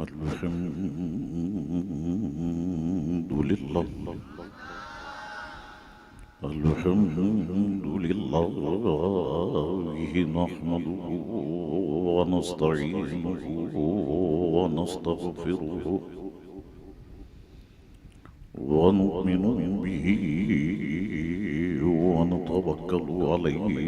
अल्हम्दुलिल्लाह अल्हम्दुलिल्लाहि नहमदुहु व नस्तईनुहु व नस्तगफिरुहु व नुमिनु बिही व नतवक्कलु अलैहि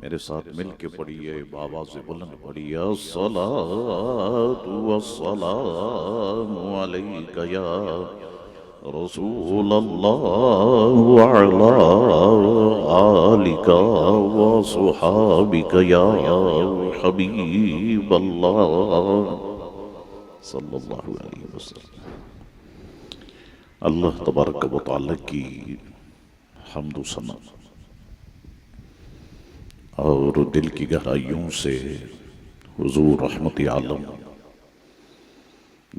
मेरे साथ मिल के पढ़िए बाबा से बुलंद पढ़िए अस्सलातु वस्सलामु अलैका या रसूल अल्लाह व अला आलिका व सुहाबिका या हबीब अल्लाह सल्लल्लाहु अलैहि वसल्लम। अल्लाह तबारक व तआला की हम्द व सना और दिल की गहराइयों से हुजूर रहमत आलम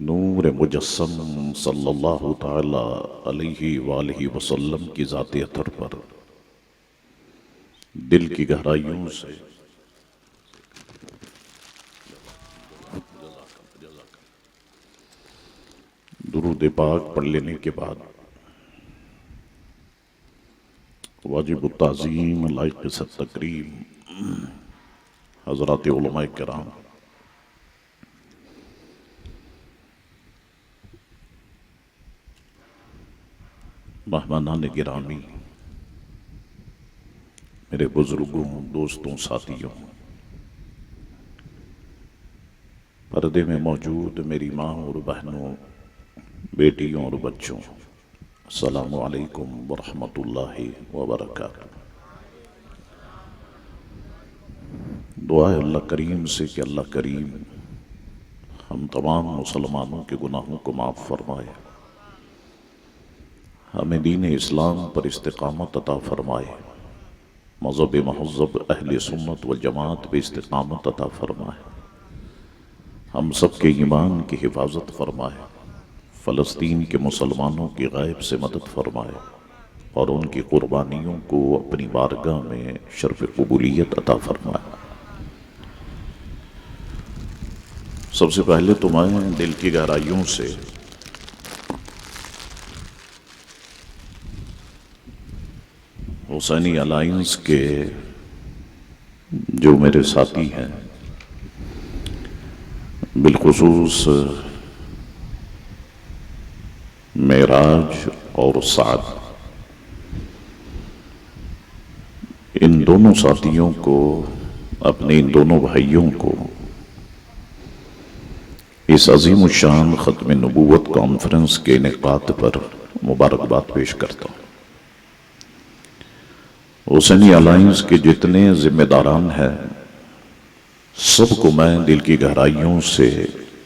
नूर मुजस्सम सल्लल्लाहु ताला अलैहि वालैहि वसल्लम की ज़ात अतर पर दिल की गहराइयों से दुरूद पाक पढ़ लेने के बाद वाजिब ताज़ीम लायक तकरीम हज़रात उलमाए किराम, मेहमानान गिरामी, मेरे बुजुर्गों, दोस्तों, साथियों, पर्दे में मौजूद मेरी माँ और बहनों, बेटियों और बच्चों, अस्सलामु अलैकुम वरहमतुल्लाहि वबरकातुहू। दुआ है अल्लाह करीम से कि अल्लाह करीम हम तमाम मुसलमानों के गुनाहों को माफ़ फरमाए, हमें दीन इस्लाम पर इस्तिकामत अता फरमाए, मज़हब महज़ब अहले सुन्नत व जमात पे इस्तिकामत अता फरमाए, हम सब के ईमान की हिफाजत फरमाए, फ़लस्तीन के मुसलमानों की गैब से मदद फरमाए और उनकी कुर्बानियों को अपनी बारगाह में शर्फ़ क़बूलियत अता फरमाए। सबसे पहले तो मैं दिल की गहराइयों से हुसैनी अलायंस के जो मेरे साथी हैं, बिलखुसूस मेराज और साद, इन दोनों साथियों को, अपने इन दोनों भाइयों को इस अजीम शान ख़त्म नबूवत कॉन्फ्रेंस के इनेकाद पर मुबारकबाद पेश करता हूँ। हुसैनी अलायंस के जितने जिम्मेदारान हैं, सबको मैं दिल की गहराइयों से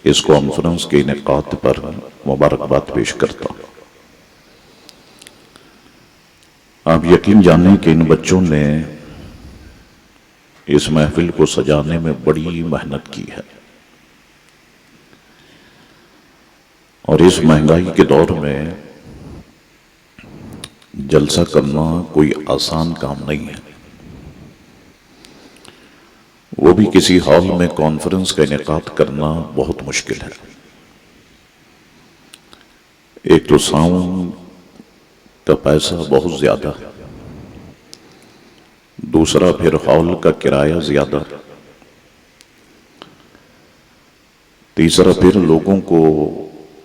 इस कॉन्फ्रेंस के इनेकाद पर मुबारकबाद पेश करता हूँ। आप यकीन जानें कि इन बच्चों ने इस महफिल को सजाने में बड़ी मेहनत की है और इस महंगाई के दौर में जलसा करना कोई आसान काम नहीं है, वो भी किसी हॉल में कॉन्फ्रेंस का इनेकाद करना बहुत मुश्किल है। एक तो साउंड का पैसा बहुत ज्यादा, दूसरा फिर हॉल का किराया ज्यादा, तीसरा फिर लोगों को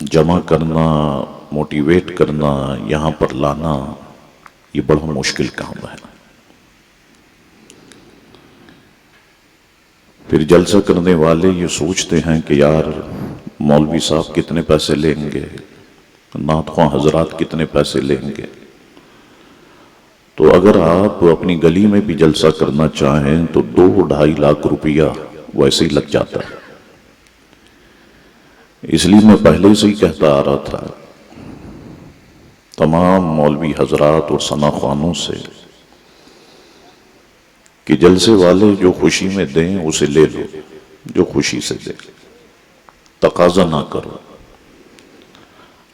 जमा करना, मोटिवेट करना, यहां पर लाना, ये बड़ा मुश्किल काम है। फिर जलसा करने वाले ये सोचते हैं कि यार मौलवी साहब कितने पैसे लेंगे, नात ख्वां हजरात कितने पैसे लेंगे। तो अगर आप अपनी गली में भी जलसा करना चाहें तो 2-2.5 लाख रुपया वैसे ही लग जाता है। इसलिए मैं पहले से ही कहता आ रहा था तमाम मौलवी हजरात और सना ख्वानों से कि जलसे वाले जो खुशी में दें उसे ले लो, जो खुशी से दे, तकाजा ना करो,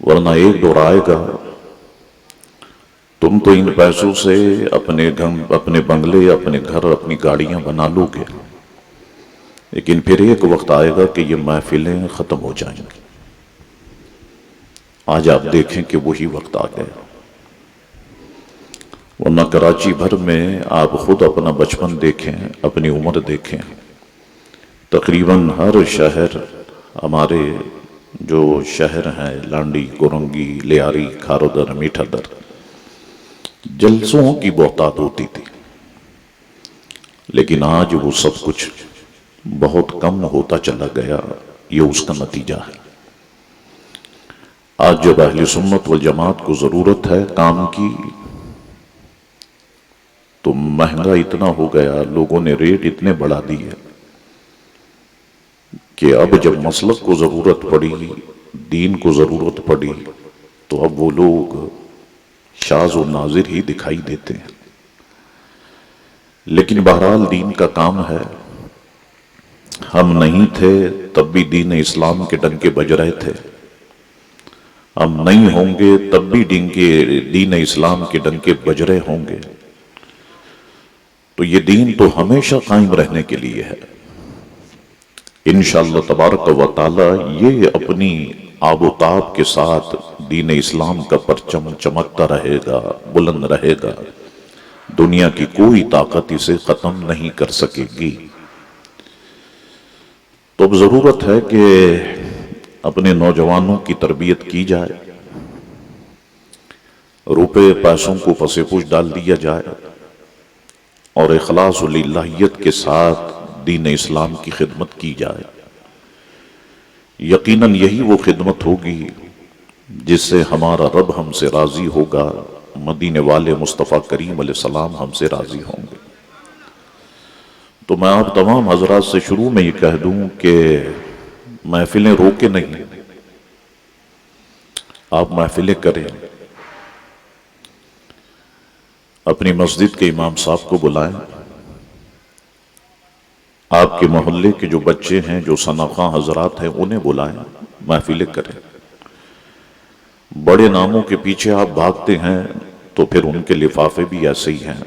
वरना एक दौर आएगा तुम तो इन पैसों से अपने बंगले, अपने घर, अपनी गाड़ियां बना लोगे, लेकिन फिर एक वक्त आएगा कि ये महफिलें खत्म हो जाएंगी। आज आप देखें कि वही वक्त आ गया। वरना कराची भर में आप खुद अपना बचपन देखें, अपनी उम्र देखें, तकरीबन हर शहर, हमारे जो शहर हैं लांडी, कोरंगी, लियारी, खारोदर, मीठादर, जलसों की बहुतात होती थी। लेकिन आज वो सब कुछ बहुत कम होता चला गया। ये उसका नतीजा है। आज जब अहले सुन्नत वल जमात को जरूरत है काम की, तो महंगा इतना हो गया, लोगों ने रेट इतने बढ़ा दिए कि अब जब मसलक को जरूरत पड़ी, दीन को जरूरत पड़ी, तो अब वो लोग शाज और नाजिर ही दिखाई देते हैं। लेकिन बहरहाल दीन का काम है। हम नहीं थे तब भी दीन इस्लाम के डंके बज रहे थे, हम नहीं होंगे तब भी दीन इस्लाम के डंके बज रहे होंगे। तो ये दीन तो हमेशा कायम रहने के लिए है। इंशाअल्लाह तबारक व तआला ये अपनी आबोताब के साथ दीन इस्लाम का परचम चमकता रहेगा, बुलंद रहेगा। दुनिया की कोई ताकत इसे खत्म नहीं कर सकेगी। तो अब जरूरत है कि अपने नौजवानों की तरबियत की जाए, रुपए पैसों को फसेपुश डाल दिया जाए और इखलास और लिल्लाहियत के साथ दीन इस्लाम की खिदमत की जाए। यकीनन यही वो खिदमत होगी जिससे हमारा रब हमसे राजी होगा, मदीने वाले मुस्तफ़ा करीम अलैहिस्सलाम हमसे राजी होंगे। तो मैं आप तमाम हजरात से शुरू में ये कह दूं कि महफिलें रोके नहीं, आप महफिलें करें। अपनी मस्जिद के इमाम साहब को बुलाएं, आपके मोहल्ले के जो बच्चे हैं, जो सनाखा हजरात हैं, उन्हें बुलाएं, महफिलें करें। बड़े नामों के पीछे आप भागते हैं तो फिर उनके लिफाफे भी ऐसे ही हैं,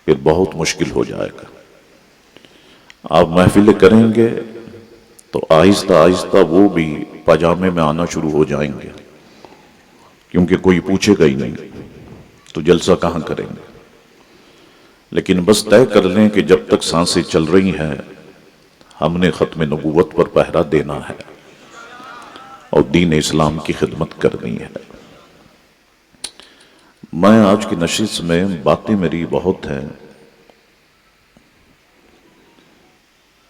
फिर बहुत मुश्किल हो जाएगा। आप महफिलें करेंगे तो आहिस्ता आहिस्ता वो भी पजामे में आना शुरू हो जाएंगे, क्योंकि कोई पूछेगा ही नहीं तो जलसा कहां करेंगे। लेकिन बस तय कर लें कि जब तक सांसें चल रही हैं हमने खत्म नबूवत पर पहरा देना है और दीन इस्लाम की खिदमत करनी है। मैं आज की नशिश में बातें मेरी बहुत हैं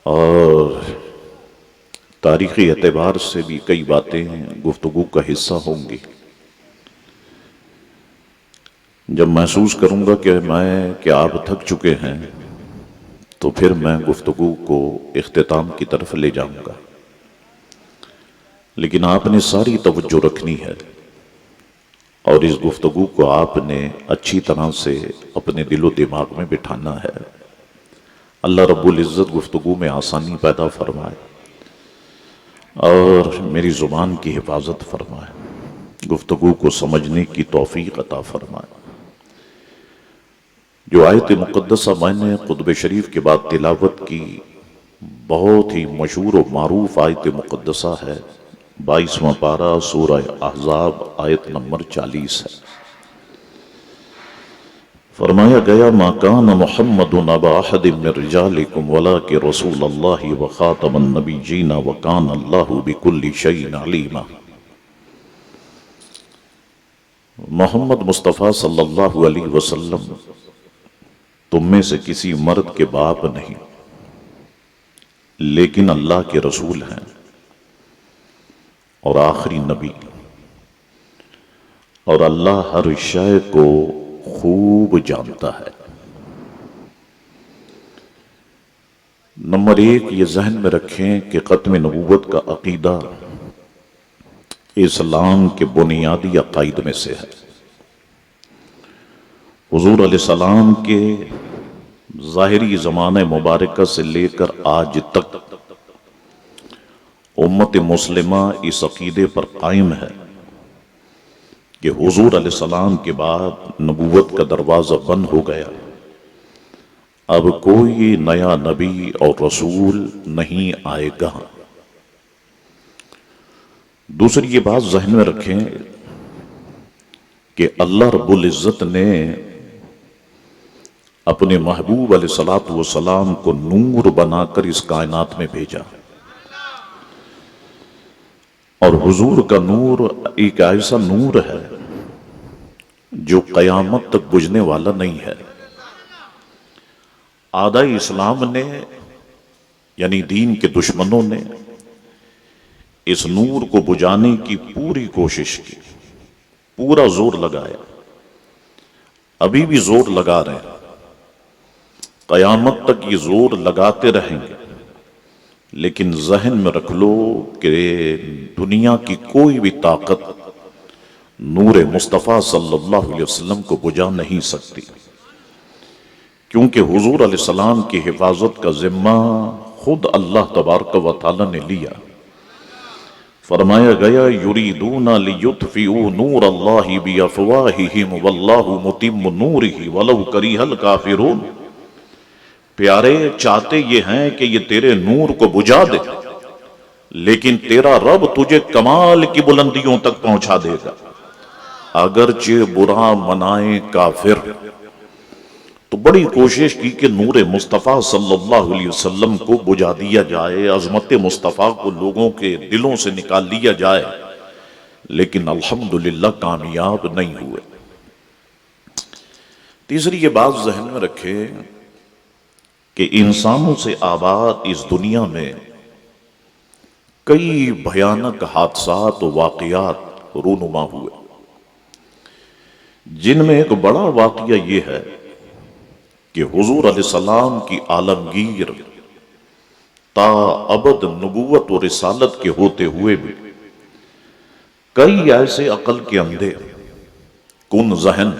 और तारीखी एतबार से भी कई बातें गुफ्तगू का हिस्सा होंगी। जब महसूस करूंगा कि आप थक चुके हैं तो फिर मैं गुफ्तगू को इख्तिताम की तरफ ले जाऊंगा। लेकिन आपने सारी तवज्जो रखनी है और इस गुफ्तगू को आपने अच्छी तरह से अपने दिलो दिमाग में बिठाना है। अल्लाह रब्बुल इज़्ज़त गुफ्तगू में आसानी पैदा फरमाए और मेरी ज़ुबान की हिफाजत फरमाए, गुफ्तगू को समझने की तौफीक अता फरमाए। जो आयत मुक़द्दसा मैंने क़ुतब शरीफ के बाद तिलावत की, बहुत ही मशहूर और मारूफ आयत मुक़द्दसा है। 22वां पारा सूरह अहज़ाब आयत नंबर 40 है। फरमाया गया, मा कान मुहम्मदुन अबा अहदिम मिन रिजालिकुम वलाकिन रसूलुल्लाहि व खातमुन नबिय्यीन व कान अल्लाहु बिकुल्लि शैइन अलीमा। मोहम्मद मुस्तफ़ा सल्लल्लाहु अलैहि वसल्लम तुम में से किसी मर्द के बाप नहीं, लेकिन अल्लाह के रसूल हैं और आखिरी नबी, और अल्लाह हर शय को खूब जानता है। नंबर 1 ये जहन में रखें कि खत्म नबूवत का अकीदा इस्लाम के बुनियादी अकायद में से है। हुजूर अलैहिस्सलाम के ज़ाहिरी ज़माने मुबारक से लेकर आज तक उम्मत मुस्लिमा इस अकीदे पर कायम है कि हुजूर अलैहिस्सलाम के बाद नबूवत का दरवाज़ा बंद हो गया, अब कोई नया नबी और रसूल नहीं आएगा। दूसरी ये बात ज़हन में रखें कि अल्लाह रब्बुल इज़्ज़त ने अपने महबूब अलैहिस्सलातु वस्सलाम को नूर बनाकर इस कायनात में भेजा, और हुजूर का नूर एक ऐसा नूर है जो कयामत तक बुझने वाला नहीं है। आदाई इस्लाम ने यानी दीन के दुश्मनों ने इस नूर को बुझाने की पूरी कोशिश की, पूरा जोर लगाया, अभी भी जोर लगा रहे हैं, कयामत तक ये जोर लगाते रहेंगे। लेकिन जहन में रख लो कि दुनिया की कोई भी ताकत नूर मुस्तफ़ा सल्लल्लाहु अलैहि वसल्लम को बुझा नहीं सकती, क्योंकि हुजूर अलैहिस्सलाम की हिफाजत का जिम्मा खुद अल्लाह तबारक व तआला ने लिया। फरमाया गया, युरीदूना लियुत्फिऊ नूर अल्लाहि बिअफ़वाहिहिम वल्लाहु मुतिम्मु नूरिही वलौ करिहल काफिरून। प्यारे, चाहते ये हैं कि ये तेरे नूर को बुझा दे, लेकिन तेरा रब तुझे कमाल की बुलंदियों तक पहुंचा देगा। अगरचे बुरा मनाए काफिर। तो बड़ी कोशिश की कि नूर मुस्तफ़ा सल्लल्लाहु अलैहि वसल्लम को बुझा दिया जाए, अज़मत मुस्तफ़ा को लोगों के दिलों से निकाल लिया जाए, लेकिन अल्हम्दुलिल्लाह कामयाब नहीं हुए। तीसरी ये बात जहन में रखें कि इंसानों से आबाद इस दुनिया में कई भयानक हादसात और वाक़यात रूनुमा हुए, जिनमें एक बड़ा वाकया ये है कि हुजूर अलैहिस्सलाम की आलमगीर ता अबद नबूवत और रिसालत के होते हुए भी कई ऐसे अकल के अंधे, कुन जहन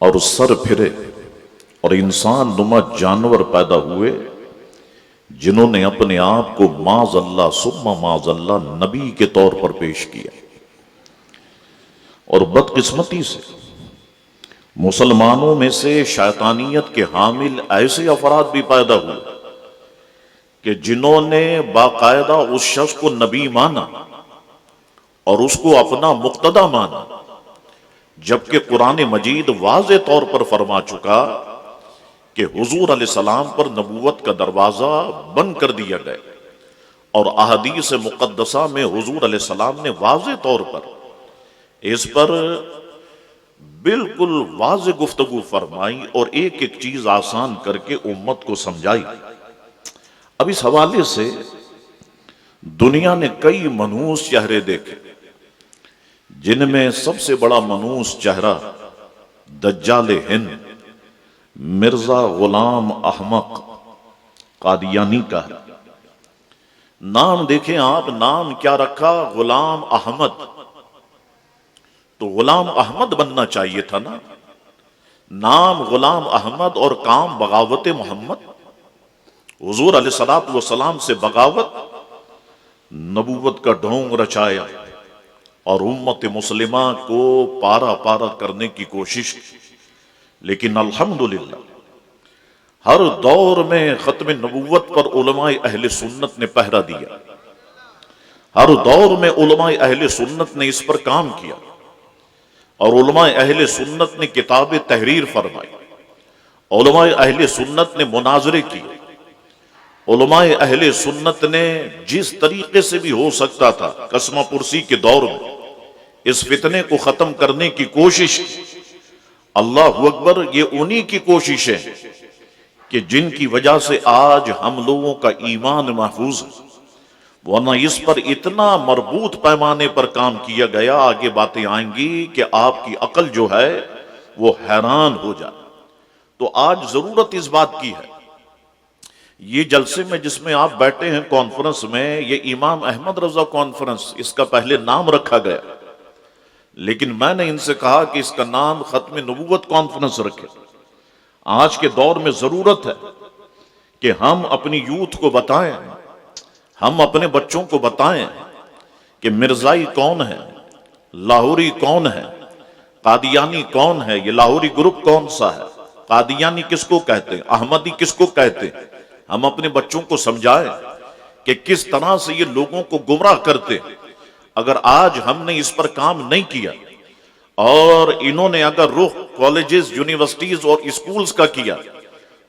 और सर फिरे और इंसान नुमा जानवर पैदा हुए, जिन्होंने अपने आप को माज़अल्लाह सुम्मा माज़अल्लाह नबी के तौर पर पेश किया। और बदकिस्मती से मुसलमानों में से शैतानियत के हामिल ऐसे अफराद भी पैदा हुए कि जिन्होंने बाकायदा उस शख्स को नबी माना और उसको अपना मुक्तदा माना, जबकि कुरान मजीद वाज़े तौर पर फरमा चुका कि हुजूर अलैहिस्सलाम पर नबूवत का दरवाजा बंद कर दिया गया। और अहदीस मुक़द्दसा में हुजूर अलैहिस्सलाम ने वाज़े तौर पर इस पर बिल्कुल वाज़े गुफ्तगू फरमाई और एक एक चीज आसान करके उम्मत को समझाई। अब इस हवाले से दुनिया ने कई मनहूस चेहरे देखे, जिनमें सबसे बड़ा मनहूस चेहरा दज्जाल हिंद मिर्जा गुलाम अहमद कादियानी का है। नाम देखें आप, नाम क्या रखा? गुलाम अहमद। तो गुलाम अहमद बनना चाहिए था ना, नाम गुलाम अहमद और काम बगावत मोहम्मद। हुजूर अलैहिस्सलातु वस्सलाम से बगावत, नबूवत का ढोंग रचाया और उम्मत मुस्लिमा को पारा पारा करने की कोशिश की। लेकिन अल्हम्दुलिल्लाह हर दौर में खत्म नबूवत पर उलमाए अहले सुन्नत ने पहरा दिया। हर दौर में उलमाए अहले सुन्नत ने इस पर काम किया और उलमाए अहले सुन्नत ने किताबें तहरीर फरमाई। उलमाए अहले सुन्नत ने मुनाजरे किए। उलमाए अहले सुन्नत ने जिस तरीके से भी हो सकता था कसमा पुरसी के दौर में इस फितने को खत्म करने की कोशिश की। अल्लाह अकबर, ये उन्हीं की कोशिश है कि जिनकी वजह से आज हम लोगों का ईमान महफूज है, वरना इस पर इतना मरबूत पैमाने पर काम किया गया, आगे बातें आएंगी कि आपकी अकल जो है वो हैरान हो जाए। तो आज जरूरत इस बात की है, ये जलसे में जिसमें आप बैठे हैं कॉन्फ्रेंस में, ये इमाम अहमद रजा कॉन्फ्रेंस इसका पहले नाम रखा गया, लेकिन मैंने इनसे कहा कि इसका नाम खत्म नबूवत कॉन्फ्रेंस रखें। आज के दौर में जरूरत है कि हम अपनी यूथ को बताएं, हम अपने बच्चों को बताएं कि मिर्जाई कौन है, लाहौरी कौन है, कादियानी कौन है, ये लाहौरी ग्रुप कौन सा है, कादियानी किसको कहते हैं, अहमदी किसको कहते हैं। हम अपने बच्चों को समझाएं कि किस तरह से ये लोगों को गुमराह करते हैं। अगर आज हमने इस पर काम नहीं किया और इन्होंने अगर रुख कॉलेजेस, यूनिवर्सिटीज और स्कूल्स का किया,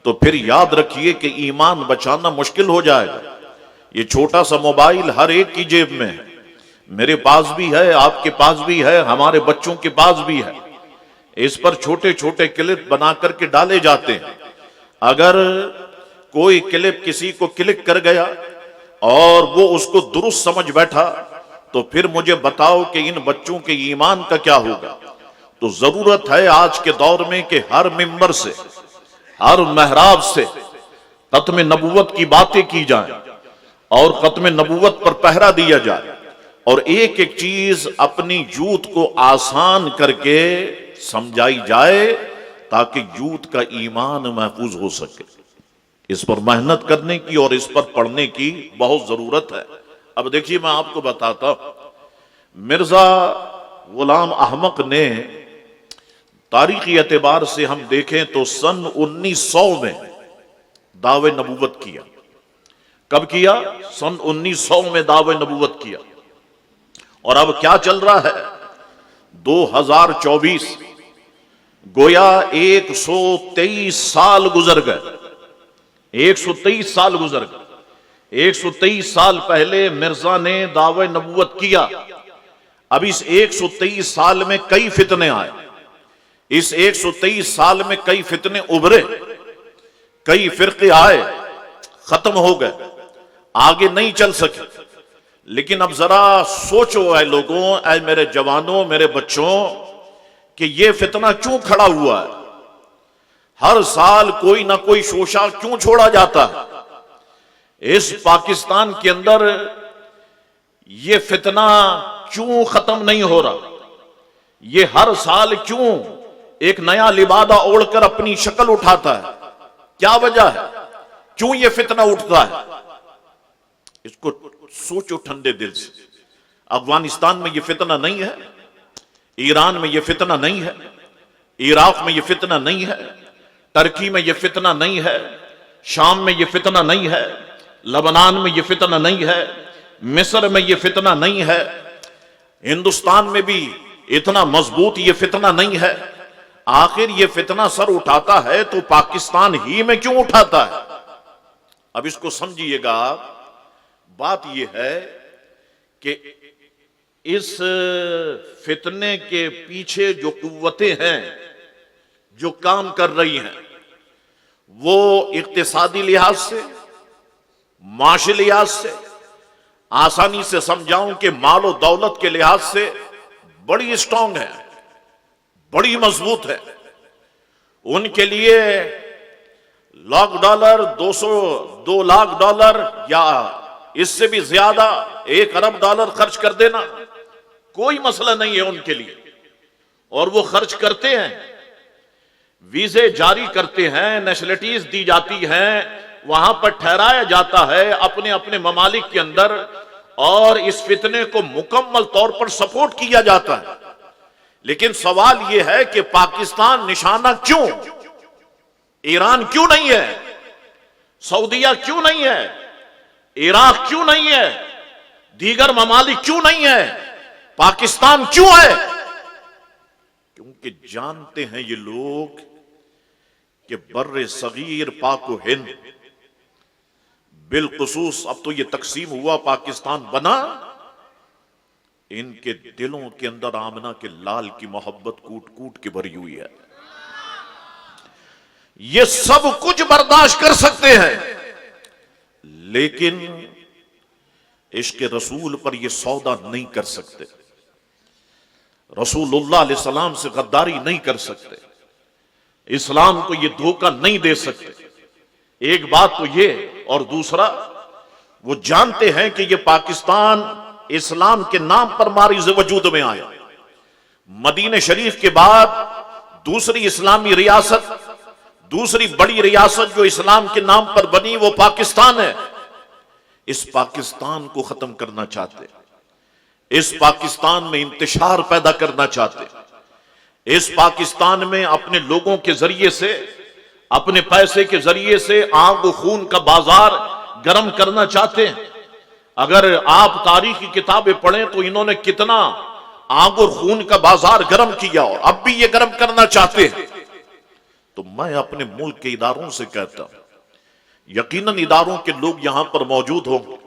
तो फिर याद रखिए कि ईमान बचाना मुश्किल हो जाएगा। ये छोटा सा मोबाइल हर एक की जेब में है, मेरे पास भी है, आपके पास भी है, हमारे बच्चों के पास भी है। इस पर छोटे छोटे क्लिप बना करके डाले जाते हैं। अगर कोई क्लिप किसी को क्लिक कर गया और वो उसको दुरुस्त समझ बैठा, तो फिर मुझे बताओ कि इन बच्चों के ईमान का क्या होगा। तो जरूरत है आज के दौर में कि हर मिंबर से, हर महराब से खत्म नबूवत की बातें की जाएं और खत्म नबूवत पर पहरा दिया जाए और एक एक चीज अपनी यूथ को आसान करके समझाई जाए ताकि यूथ का ईमान महफूज हो सके। इस पर मेहनत करने की और इस पर पढ़ने की बहुत जरूरत है। अब देखिए, मैं आपको बताता हूं, मिर्जा गुलाम अहमद ने तारीखी एतबार से हम देखें तो सन 1900 में दावे नबूवत किया। कब किया? सन 1900 में दावे नबूवत किया। और अब क्या चल रहा है? 2024, गोया 123 साल गुजर गए। 123 साल गुजर गए। 123 साल पहले मिर्जा ने दावे नबूवत किया। अब इस 123 साल में कई फितने आए। इस 123 साल में कई फितने उभरे, कई फिरके आए, खत्म हो गए, आगे नहीं चल सके। लेकिन अब जरा सोचो ऐ लोगों, ऐ मेरे जवानों, मेरे बच्चों, कि ये फितना क्यों खड़ा हुआ है? हर साल कोई ना कोई शोशा क्यों छोड़ा जाता है? इस पाकिस्तान के अंदर ये फितना क्यों खत्म नहीं हो रहा? ये हर साल क्यों एक नया लिबादा ओढ़कर अपनी शक्ल उठाता है? क्या वजह है? क्यों ये फितना उठता है? इसको सोचो ठंडे दिल से। अफगानिस्तान में ये फितना नहीं है, ईरान में ये फितना नहीं है, इराक में ये फितना नहीं है, टर्की में ये फितना नहीं है, शाम में ये फितना नहीं है, लबनान में ये फितना नहीं है, मिस्र में ये फितना नहीं है, हिंदुस्तान में भी इतना मजबूत ये फितना नहीं है। आखिर ये फितना सर उठाता है तो पाकिस्तान ही में क्यों उठाता है? अब इसको समझिएगा। बात यह है कि इस फितने के पीछे जो कुव्वतें हैं जो काम कर रही हैं, वो इक्तिसादी लिहाज से, माशी लिहाज से, आसानी से समझाऊं कि मालो दौलत के लिहाज से बड़ी स्ट्रांग है, बड़ी मजबूत है। उनके लिए $1,00,000, 2 लाख डॉलर या इससे भी ज्यादा, $1 अरब खर्च कर देना कोई मसला नहीं है उनके लिए। और वो खर्च करते हैं, वीजे जारी करते हैं, नेशनलिटीज दी जाती हैं, वहां पर ठहराया जाता है अपने अपने ममालिक के अंदर, और इस फितने को मुकम्मल तौर पर सपोर्ट किया जाता है। लेकिन सवाल यह है कि पाकिस्तान निशाना क्यों? ईरान क्यों नहीं है? सऊदीया क्यों नहीं है? इराक क्यों नहीं है? दीगर ममालिक क्यों नहीं है? पाकिस्तान क्यों है? क्योंकि जानते हैं ये लोग कि बर्रे सगीर पाको हिंद, बिलखुसूस अब तो ये तकसीम हुआ, पाकिस्तान बना, इनके दिलों के अंदर आमना के लाल की मोहब्बत कूट कूट के भरी हुई है। ये सब कुछ बर्दाश्त कर सकते हैं, लेकिन इश्क रसूल पर ये सौदा नहीं कर सकते, रसूलुल्लाह अलैहि सलाम से गद्दारी नहीं कर सकते, इस्लाम को ये धोखा नहीं दे सकते। एक बात तो ये, और दूसरा वो जानते हैं कि ये पाकिस्तान इस्लाम के नाम पर मारिज वजूद में आया। मदीने शरीफ के बाद दूसरी इस्लामी रियासत, दूसरी बड़ी रियासत जो इस्लाम के नाम पर बनी वो पाकिस्तान है। इस पाकिस्तान को खत्म करना चाहते, इस पाकिस्तान में इंतशार पैदा करना चाहते, इस पाकिस्तान में अपने लोगों के जरिए से, अपने पैसे के जरिए से आग और खून का बाजार गर्म करना चाहते हैं। अगर आप तारीख की किताबें पढ़ें तो इन्होंने कितना आग और खून का बाजार गर्म किया, और अब भी ये गर्म करना चाहते हैं। तो मैं अपने मुल्क के इदारों से कहता हूं, यकीनन इदारों के लोग यहां पर मौजूद होंगे,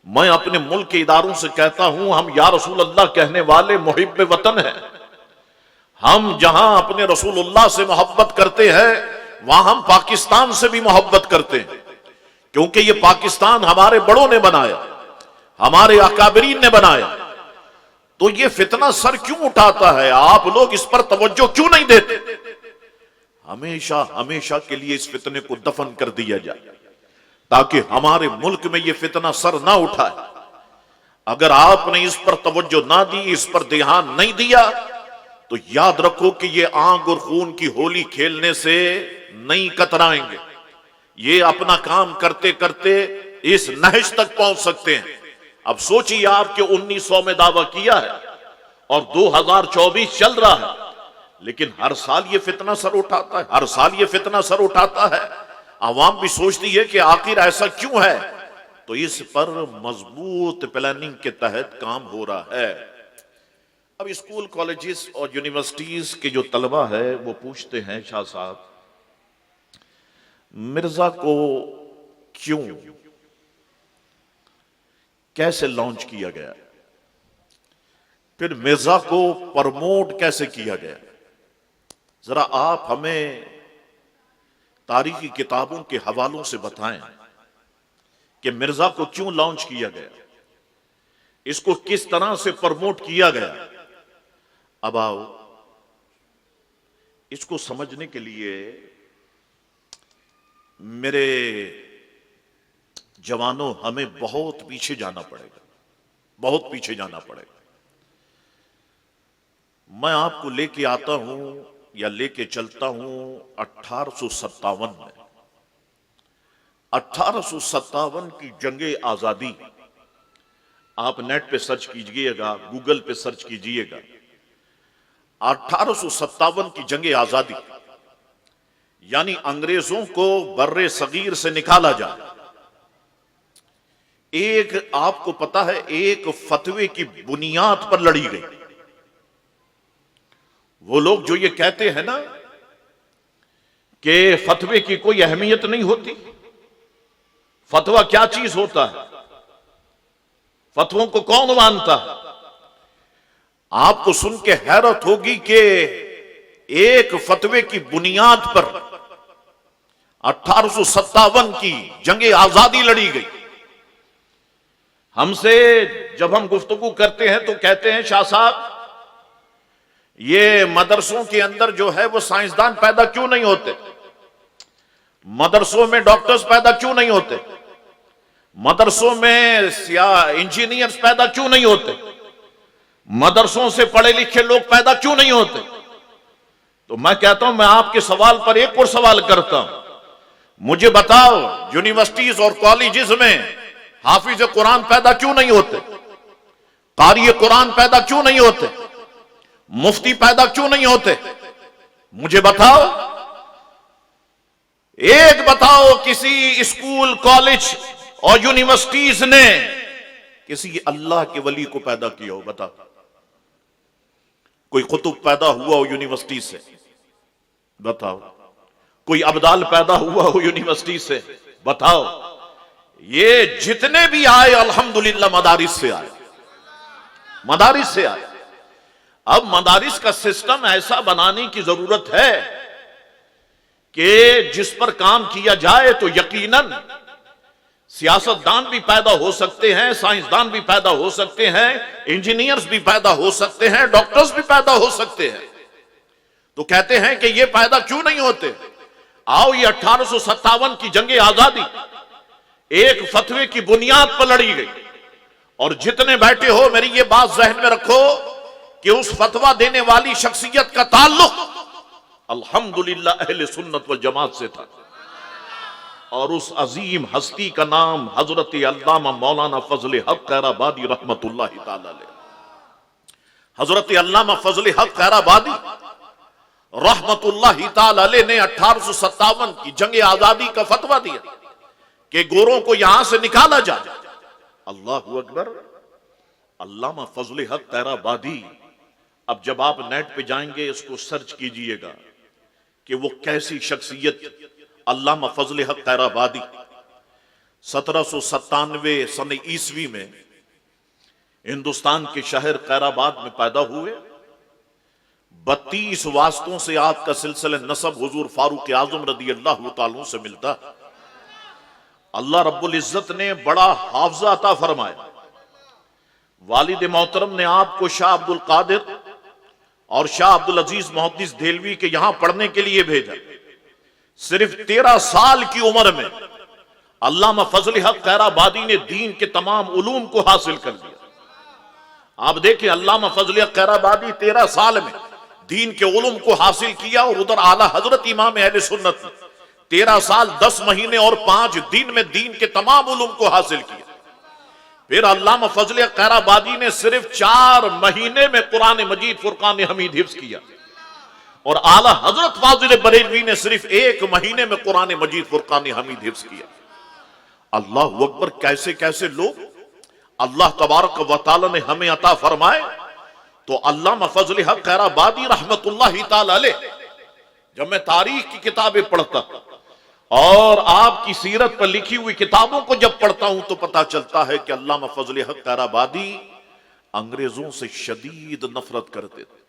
मैं अपने मुल्क के इदारों से कहता हूं, हम या रसूल अल्लाह कहने वाले मुहिब्बे वतन हैं। हम जहां अपने रसूलुल्लाह से मोहब्बत करते हैं, वहां हम पाकिस्तान से भी मोहब्बत करते हैं, क्योंकि ये पाकिस्तान हमारे बड़ों ने बनाया, हमारे अकाबरीन ने बनाया। तो ये फितना सर क्यों उठाता है? आप लोग इस पर तवज्जो क्यों नहीं देते? हमेशा हमेशा के लिए इस फितने को दफन कर दिया जाए, ताकि हमारे मुल्क में ये फितना सर ना उठाए। अगर आपने इस पर तवज्जो ना दी, इस पर ध्यान नहीं दिया, तो याद रखो कि ये आग और खून की होली खेलने से नहीं कतराएंगे। ये अपना काम करते करते इस नहज तक पहुंच सकते हैं। अब सोचिए, आपके 1900 में दावा किया है और 2024 चल रहा है, लेकिन हर साल ये फितना सर उठाता है, हर साल ये फितना सर उठाता है। आवाम भी सोचती है कि आखिर ऐसा क्यों है? तो इस पर मजबूत प्लानिंग के तहत काम हो रहा है। अब स्कूल, कॉलेजेस और यूनिवर्सिटीज के जो तलबा है वो पूछते हैं, शाह साहब मिर्जा को क्यों, कैसे लॉन्च किया गया, फिर मिर्जा को प्रमोट कैसे किया गया? जरा आप हमें तारीखी किताबों के हवालों से बताएं कि मिर्जा को क्यों लॉन्च किया गया, इसको किस तरह से प्रमोट किया गया। अब आओ, इसको समझने के लिए मेरे जवानों हमें बहुत पीछे जाना पड़ेगा, बहुत पीछे जाना पड़ेगा। मैं आपको लेके आता हूं या लेके चलता हूं 1857 में। 1857 की जंगे आजादी, आप नेट पे सर्च कीजिएगा, गूगल पे सर्च कीजिएगा। 1857 की जंगे आजादी यानी अंग्रेजों को बर्रे सगीर से निकाला जाए। एक आपको पता है, एक फतवे की बुनियाद पर लड़ी गई। वो लोग जो ये कहते हैं ना कि फतवे की कोई अहमियत नहीं होती, फतवा क्या चीज होता है, फतवों को कौन मानता है, आपको सुन के हैरत होगी कि एक फतवे की बुनियाद पर 1857 की जंगे आजादी लड़ी गई। हमसे जब हम गुफ्तगू करते हैं तो कहते हैं, शाह साहब ये मदरसों के अंदर जो है वो साइंसदान पैदा क्यों नहीं होते, मदरसों में डॉक्टर्स पैदा क्यों नहीं होते, मदरसों में इंजीनियर्स पैदा क्यों नहीं होते, मदरसों से पढ़े लिखे लोग पैदा क्यों नहीं होते। तो मैं कहता हूं, मैं आपके सवाल पर एक और सवाल करता हूं, मुझे बताओ यूनिवर्सिटीज और कॉलेजेस में हाफिज कुरान पैदा क्यों नहीं होते, कारी कुरान पैदा क्यों नहीं होते, मुफ्ती पैदा क्यों नहीं होते, मुझे बताओ। एक बताओ किसी स्कूल कॉलेज और यूनिवर्सिटीज ने किसी अल्लाह के वली को पैदा किया हो, बताओ। कोई कुतुब पैदा हुआ हो यूनिवर्सिटी से, बताओ। कोई अब्दाल पैदा हुआ हो यूनिवर्सिटी से, बताओ। ये जितने भी आए अल्हम्दुलिल्लाह मदारिस से आए, मदारिस से आए। अब मदारिस का सिस्टम ऐसा बनाने की जरूरत है कि जिस पर काम किया जाए तो यकीनन सियासतदान भी पैदा हो सकते हैं, साइंसदान भी पैदा हो सकते हैं, इंजीनियर्स भी पैदा हो सकते हैं, डॉक्टर्स भी पैदा हो सकते हैं। तो कहते हैं कि ये पैदा क्यों नहीं होते। आओ, ये 1857 की जंगे आजादी एक फतवे की बुनियाद पर लड़ी गई। और जितने बैठे हो मेरी ये बात जहन में रखो कि उस फतवा देने वाली शख्सियत का ताल्लुक अल्हम्दुलिल्लाह अहले सुन्नत वल जमात से था। और उस अजीम हस्ती का नाम हजरत अल्लामा मौलाना फजल हक खैराबादी रहमतुल्लाहि ताला अलैह। हजरत अल्लामा फजल हक खैराबादी रहमतुल्लाहि ताला अलैह ने 1857 की जंगे आजादी का फतवा दिया कि गोरों को यहां से निकाला जाए। अल्लाहु अकबर। अल्लामा फजल हक खैराबादी, अब जब आप नेट पे जाएंगे इसको सर्च कीजिएगा कि वो कैसी शख्सियत। अल्लामा फजल हक खैराबादी 1797 सन ईस्वी में हिंदुस्तान के शहर खैराबाद में पैदा हुए। 32 वास्तों से आपका सिलसिला नसब हुजूर फारूक आजम रदी अल्लाह ताला से मिलता। अल्लाह रब्बुल इज्जत ने बड़ा हाफजा अता फरमाया। वालिद मोहतरम ने आपको शाह अब्दुल कादिर और शाह अब्दुल अजीज मुहद्दिस देलवी के यहां पढ़ने के लिए भेजा। सिर्फ 13 साल की उम्र में अल्लामा फजल हक खैराबादी ने दीन के तमाम उलूम को हासिल कर लिया। आप देखें, अल्लामा फजल हक खैराबादी 13 साल में दीन के उलूम को हासिल किया। और उधर आला हजरत इमाम अहले सुन्नत ने 13 साल 10 महीने और 5 दिन में दीन के तमाम उलूम को हासिल किया। फिर अल्लामा फजल हक खैराबादी ने सिर्फ 4 महीने में कुरान मजीद फुरकान हमीद हिफ्ज किया। और आला हजरत फाजिल बरेलवी ने सिर्फ 1 महीने में कुरान मजीद फुरकान हमीद हिफ्ज किया। अल्लाह अकबर। कैसे कैसे लोग अल्लाह तबारक व तआला ने हमें अता फरमाए। तो अल्लामा फजल हक खैराबादी रहमतुल्लाहि ताला अलैह, जब मैं तारीख की किताबें पढ़ता और आपकी सीरत पर लिखी हुई किताबों को जब पढ़ता हूं तो पता चलता है कि अल्लामा फजल हक खैराबादी अंग्रेजों से शदीद नफरत करते थे,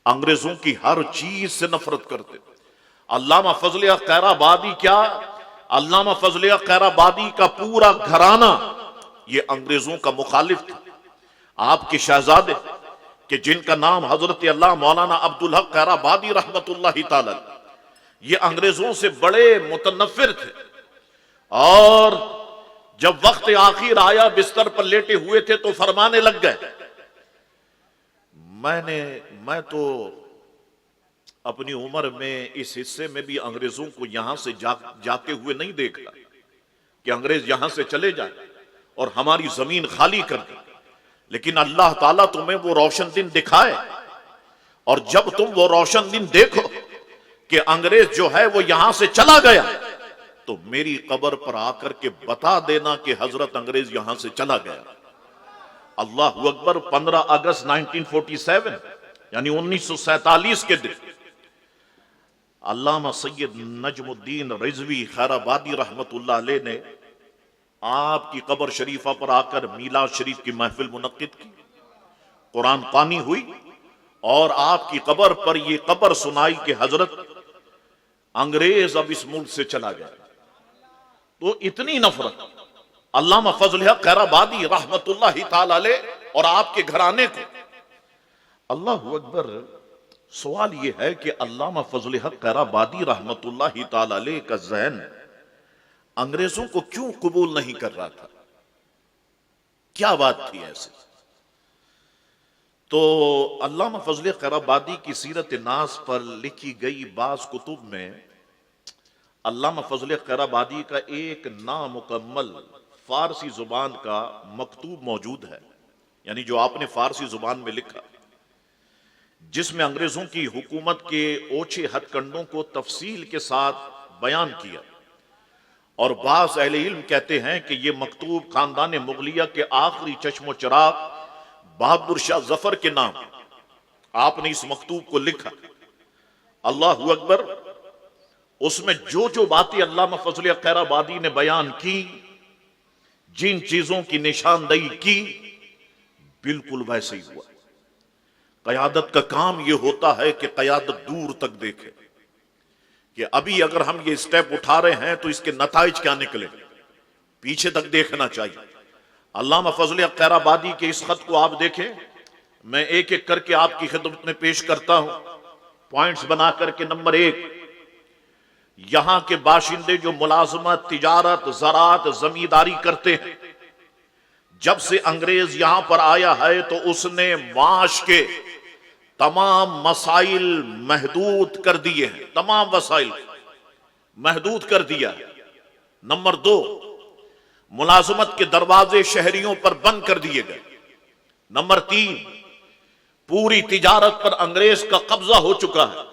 अंग्रेजों की हर चीज से नफरत करते थे। अल्लामा फजल हक खैराबादी क्या, अल्लामा फजल हक खैराबादी का पूरा घराना ये अंग्रेजों का मुखालिफ था। आपके शहजादे कि जिनका नाम हजरत अल्लाह मौलाना अब्दुल हक खैराबादी रहमतुल्लाहि ताला, ये अंग्रेजों से बड़े मुतनफिर थे। और जब वक्त आखिर आया, बिस्तर पर लेटे हुए थे तो फरमाने लग गए, मैं तो अपनी उम्र में इस हिस्से में भी अंग्रेजों को यहां से जाते हुए नहीं देखा कि अंग्रेज यहां से चले जाए और हमारी जमीन खाली कर दे। लेकिन अल्लाह ताला तुम्हें वो रोशन दिन दिखाए, और जब तुम वो रोशन दिन देखो कि अंग्रेज जो है वो यहां से चला गया, तो मेरी कब्र पर आकर के बता देना कि हजरत अंग्रेज यहां से चला गया। अल्लाह अकबर। 15 अगस्त 1947 यानी 1947 के दिन अल्लामा सैयद नजमुद्दीन रिजवी खैराबादी रहमतुल्लाह अलैह ने आपकी कब्र शरीफा पर आकर मीलाद शरीफ की महफिल मुनक्किद की, कुरान पानी हुई और आपकी कब्र पर यह कब्र सुनाई कि हजरत अंग्रेज अब इस मुल्क से चला गया। तो इतनी नफरत अल्लामा फजल हक खैराबादी रहमतुल्लाहि ताला अलैह और आपके घराने को। अल्लाह अकबर। सवाल यह है कि अल्लामा फजल हक खैराबादी रहमतुल्लाहि ताला अलैह का ज़हन अंग्रेजों को क्यों कबूल नहीं कर रहा था? क्या बात थी ऐसी? तो अल्लामा फजल खैराबादी की सीरत नास पर लिखी गई बाज कुतुब में अल्लामा फजल खैराबादी का एक नामुकम्मल फारसी जुबान का मकतूब मौजूद है, यानी जो आपने फारसी जुबान में लिखा, जिसमें अंग्रेजों की हुकूमत के ओछे हथकंडों को तफसील के साथ बयान किया। और बास अहले इल्म कहते हैं कि यह मकतूब खानदान मुगलिया के आखिरी चश्मो चिराग बहादुर शाह जफर के नाम आपने इस मकतूब को लिखा। अल्लाह अकबर। उसमें जो जो बातें अल्लामा फजल खैराबादी ने बयान की, जिन चीजों की निशानदेही की, बिल्कुल वैसे ही हुआ। कयादत का काम यह होता है कि कयादत दूर तक देखे कि अभी अगर हम ये स्टेप उठा रहे हैं तो इसके नताइज क्या निकले, पीछे तक देखना चाहिए। अल्लामा फजल खैराबादी के इस खत को आप देखें, मैं एक एक करके आपकी खिदमत में पेश करता हूं, पॉइंट्स बना करके। नंबर 1, यहां के बाशिंदे जो मुलाजमत, तिजारत, ज़राअत, जमींदारी करते हैं, जब से अंग्रेज यहां पर आया है तो उसने माश के तमाम मसाइल महदूद कर दिए हैं, तमाम वसाइल महदूद कर दिया। नंबर 2, मुलाजमत के दरवाजे शहरियों पर बंद कर दिए गए। नंबर 3, पूरी तिजारत पर अंग्रेज का कब्जा हो चुका है।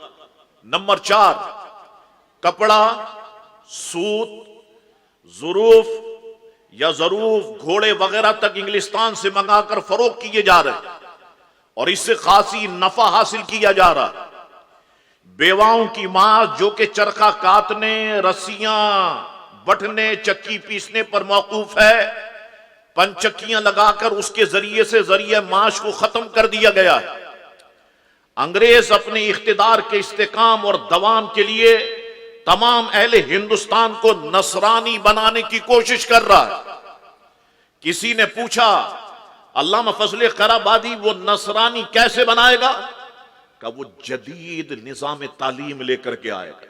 नंबर 4, कपड़ा, सूत, ज़ुरूफ या ज़रूफ, घोड़े वगैरह तक इंग्लिस्तान से मंगाकर फरोख्त किए जा रहे हैं और इससे खासी नफा हासिल किया जा रहा है। बेवाओं की मां जो कि चरखा काटने, रस्सियां बटने, चक्की पीसने पर मौकूफ है, पंचक्कियां लगाकर उसके जरिए से जरिए माश को खत्म कर दिया गया है। अंग्रेज अपने इख्तिदार के इस्तेकाम और दवाम के लिए तमाम अहले हिंदुस्तान को नसरानी बनाने की कोशिश कर रहा है। किसी ने पूछा, अल्लामा फजल खैराबादी वो नसरानी कैसे बनाएगा? का वो जदीद निजाम तालीम लेकर के आएगा,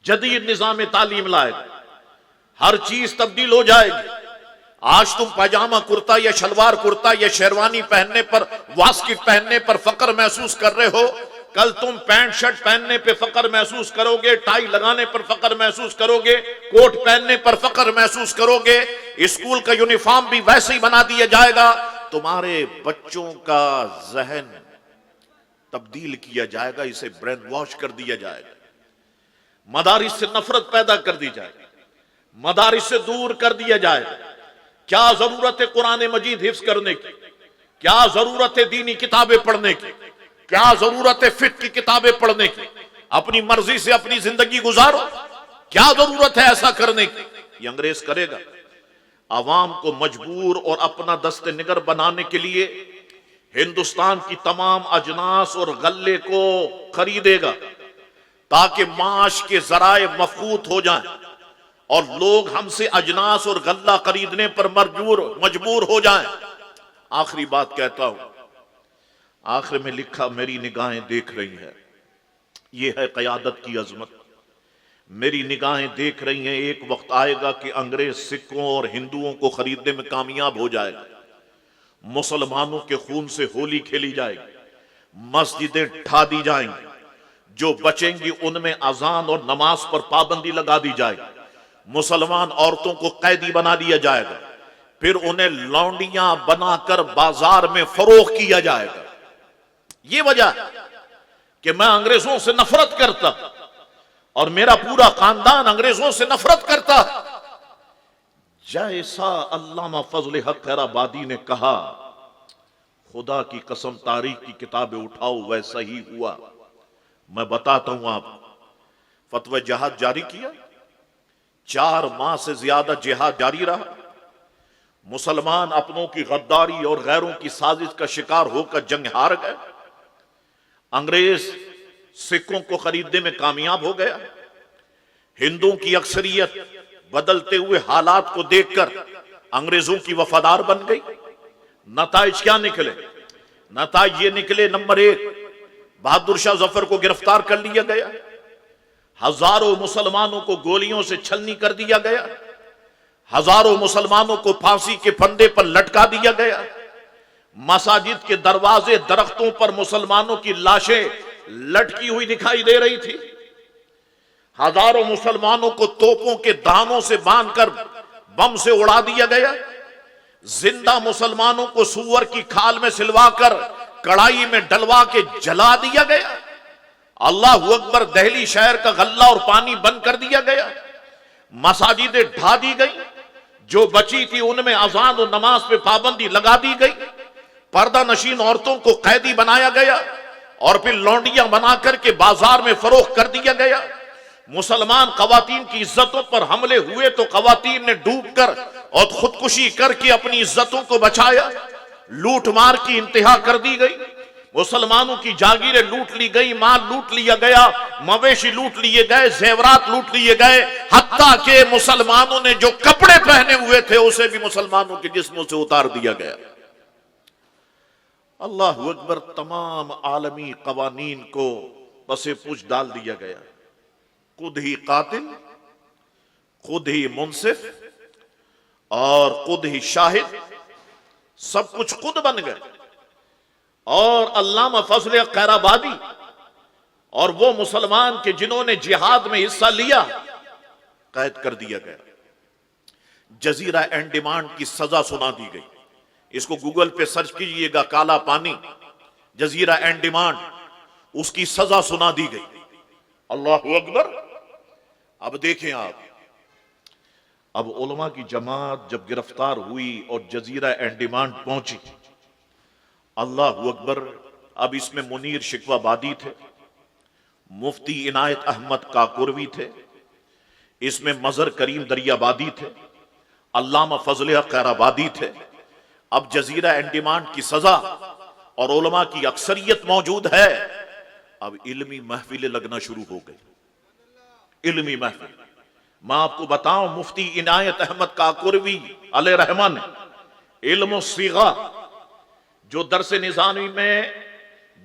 जदीद निजाम तालीम लाएगा, हर चीज तब्दील हो जाएगी। आज तुम पैजामा कुर्ता या शलवार कुर्ता या शेरवानी पहनने पर, वास्किट पहनने पर फक्र महसूस कर रहे हो, कल तुम पैंट शर्ट पहनने पे फक्र महसूस करोगे, टाई लगाने पर फक्र महसूस करोगे, कोट पहनने पर फक्र महसूस करोगे। स्कूल का यूनिफॉर्म भी वैसे ही बना दिया जाएगा। तुम्हारे बच्चों का जहन तब्दील किया जाएगा, इसे ब्रेन वॉश कर दिया जाएगा, मदारिस से नफरत पैदा कर दी जाएगी, मदारिस से दूर कर दिया जाएगा। क्या जरूरत है कुरान मजीद हिफ्ज करने की? क्या जरूरत है दीनी किताबें पढ़ने की? क्या जरूरत है फिक्र की किताबें पढ़ने की? अपनी मर्जी से अपनी जिंदगी गुजारो, क्या जरूरत है ऐसा करने की? ये अंग्रेज करेगा। आवाम को मजबूर और अपना दस्ते निगर बनाने के लिए हिंदुस्तान की तमाम अजनास और गल्ले को खरीदेगा ताकि माश के जराए मफकूत हो जाएं और लोग हमसे अजनास और गल्ला खरीदने पर मजबूर हो जाएं। आखिरी बात कहता हूं, आखिर में लिखा मेरी निगाहें देख रही हैं, यह है क़यादत की अजमत। मेरी निगाहें देख रही हैं, एक वक्त आएगा कि अंग्रेज सिखों और हिंदुओं को खरीदने में कामयाब हो जाएगा, मुसलमानों के खून से होली खेली जाएगी, मस्जिदें ढा दी जाएंगी, जो बचेंगी उनमें अजान और नमाज पर पाबंदी लगा दी जाएगी, मुसलमान औरतों को कैदी बना दिया जाएगा, फिर उन्हें लौंडियां बनाकर बाजार में फरोख्त किया जाएगा। ये वजह है कि मैं अंग्रेजों से नफरत करता और मेरा पूरा खानदान अंग्रेजों से नफरत करता है। जैसा अल्लामा फजल हक खैराबादी ने कहा, खुदा की कसम तारीख की किताबें उठाओ, वैसा ही हुआ। मैं बताता हूं आपको, फतवा जिहाद जारी किया, 4 माह से ज्यादा जिहाद जारी रहा, मुसलमान अपनों की गद्दारी और गैरों की साजिश का शिकार होकर जंग हार गए, अंग्रेज सिखों को खरीदने में कामयाब हो गया, हिंदुओं की अक्सरियत बदलते हुए हालात को देखकर अंग्रेजों की वफादार बन गई। नताइज क्या निकले? नताइज ये निकले, नंबर 1, बहादुर शाह जफर को गिरफ्तार कर लिया गया, हजारों मुसलमानों को गोलियों से छलनी कर दिया गया, हजारों मुसलमानों को फांसी के फंदे पर लटका दिया गया, मसाजिद के दरवाजे दरख्तों पर मुसलमानों की लाशें लटकी हुई दिखाई दे रही थी, हजारों मुसलमानों को तोपों के दानों से बांधकर बम से उड़ा दिया गया, जिंदा मुसलमानों को सूअर की खाल में सिलवाकर कड़ाई में डलवा के जला दिया गया, अल्लाहू अकबर, दहली शहर का गल्ला और पानी बंद कर दिया गया, मसाजिदें ढा दी गई, जो बची थी उनमें अजान और नमाज पे पाबंदी लगा दी गई, पर्दा नशीन औरतों को कैदी बनाया गया और फिर लौंडियां बनाकर के बाजार में फरोख्त कर दिया गया। मुसलमान खवातीन की इज्जतों पर हमले हुए तो खवातीन ने डूबकर और खुदकुशी करके अपनी इज्जतों को बचाया, लूट मार की इंतहा कर दी गई, मुसलमानों की जागीरें लूट ली गई, माल लूट लिया गया, मवेशी लूट लिए गए, जेवरात लूट लिए गए, हत्ता के मुसलमानों ने जो कपड़े पहने हुए थे उसे भी मुसलमानों के जिस्मों से उतार दिया गया। अल्लाहू अकबर, तमाम आलमी कवानीन को बसे पूछ डाल दिया गया, खुद ही कातिल, खुद ही मुंसिफ और खुद ही शाहिद, सब कुछ खुद बन गए। और अल्लामा फजल खैराबादी और वो मुसलमान के जिन्होंने जिहाद में हिस्सा लिया, कैद कर दिया गया, जजीरा एंड डिमांड की सजा सुना दी गई। इसको गूगल पे सर्च कीजिएगा, काला पानी जजीरा एंड डिमांड, उसकी सजा सुना दी गई। अल्लाहू अकबर। अब देखें आप, अब उलमा की जमात जब गिरफ्तार हुई और जजीरा एंड डिमांड पहुंची, अल्लाहू अकबर, अब इसमें मुनीर शिकवाबादी थे, मुफ्ती इनायत अहमद काकुरवी थे, इसमें मजहर करीम दरियाबादी थे, अल्लामा फजल खैराबादी थे। अब जजीरा एंड डिमांड की सजा और उलमा की अक्सरियत मौजूद है। अब इल्मी महफिलें लगना शुरू हो गई, इल्मी महफिल। मैं आपको बताऊं, मुफ्ती इनायत अहमद काकुरवी अलैहि रहमान, इल्म सीगा जो दरस निज़ामी में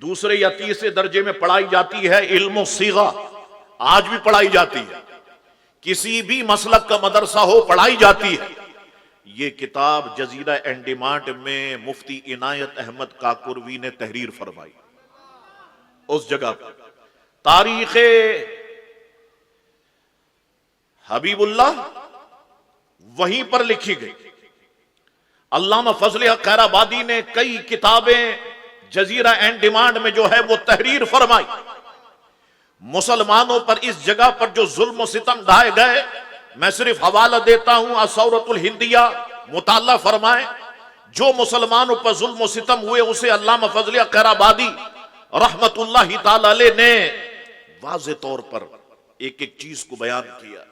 दूसरे या तीसरे दर्जे में पढ़ाई जाती है, इल्म सीगा आज भी पढ़ाई जाती है, किसी भी मसलक का मदरसा हो पढ़ाई जाती है। ये किताब जजीरा एंड डिमांड में मुफ्ती इनायत अहमद काकुरवी ने तहरीर फरमाई। उस जगह पर तारीखे हबीबुल्लाह वहीं पर लिखी गई। अल्लामा फजल खैराबादी ने कई किताबें जजीरा एंड डिमांड में जो है वो तहरीर फरमाई। मुसलमानों पर इस जगह पर जो जुल्म सितम ढाए गए, मैं सिर्फ हवाला देता हूं, असौरतुल हिंदिया मुताला फरमाए। जो मुसलमानों पर जुल्म सितम हुए उसे अल्लामा फजल खैराबादी रहमतुल्लाहि ताला अलैह ने वाज़े तौर पर एक एक चीज को बयान किया।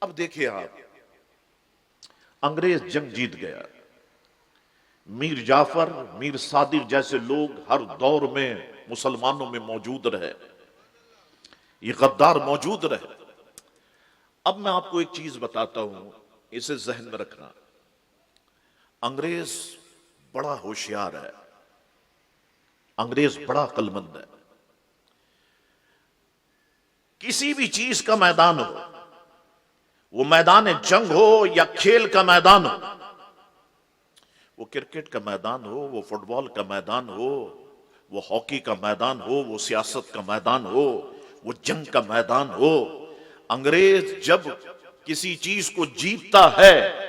अब देखिए आप, अंग्रेज जंग जीत गया, मीर जाफर, मीर सादिक जैसे लोग हर दौर में मुसलमानों में मौजूद रहे, ये गद्दार मौजूद रहे। अब मैं आपको एक चीज बताता हूं, इसे जहन में रखना। अंग्रेज बड़ा होशियार है, अंग्रेज बड़ा अक्लमंद है। किसी भी चीज का मैदान हो, वो मैदान जंग हो या खेल का मैदान हो, वो क्रिकेट का मैदान हो, वो फुटबॉल का मैदान हो, वो हॉकी का मैदान हो, वो सियासत का मैदान हो, वो जंग का मैदान हो, अंग्रेज जब किसी चीज को जीतता है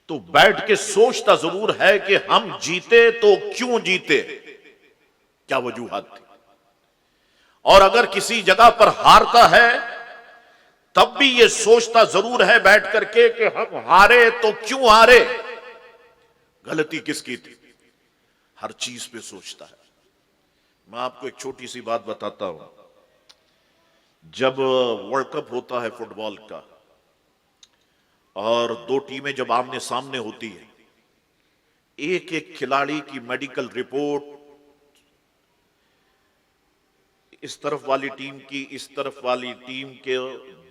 तो बैठ के सोचता जरूर है कि हम जीते तो क्यों जीते, क्या वजूहात थी। और अगर किसी जगह पर हारता है तब भी ये सोचता जरूर है बैठ करके कि हम हारे तो क्यों हारे, गलती किसकी थी, हर चीज पे सोचता है। मैं आपको एक छोटी सी बात बताता हूं। जब वर्ल्ड कप होता है फुटबॉल का और दो टीमें जब आमने सामने होती है, एक एक खिलाड़ी की मेडिकल रिपोर्ट, इस तरफ वाली टीम की, इस तरफ वाली टीम के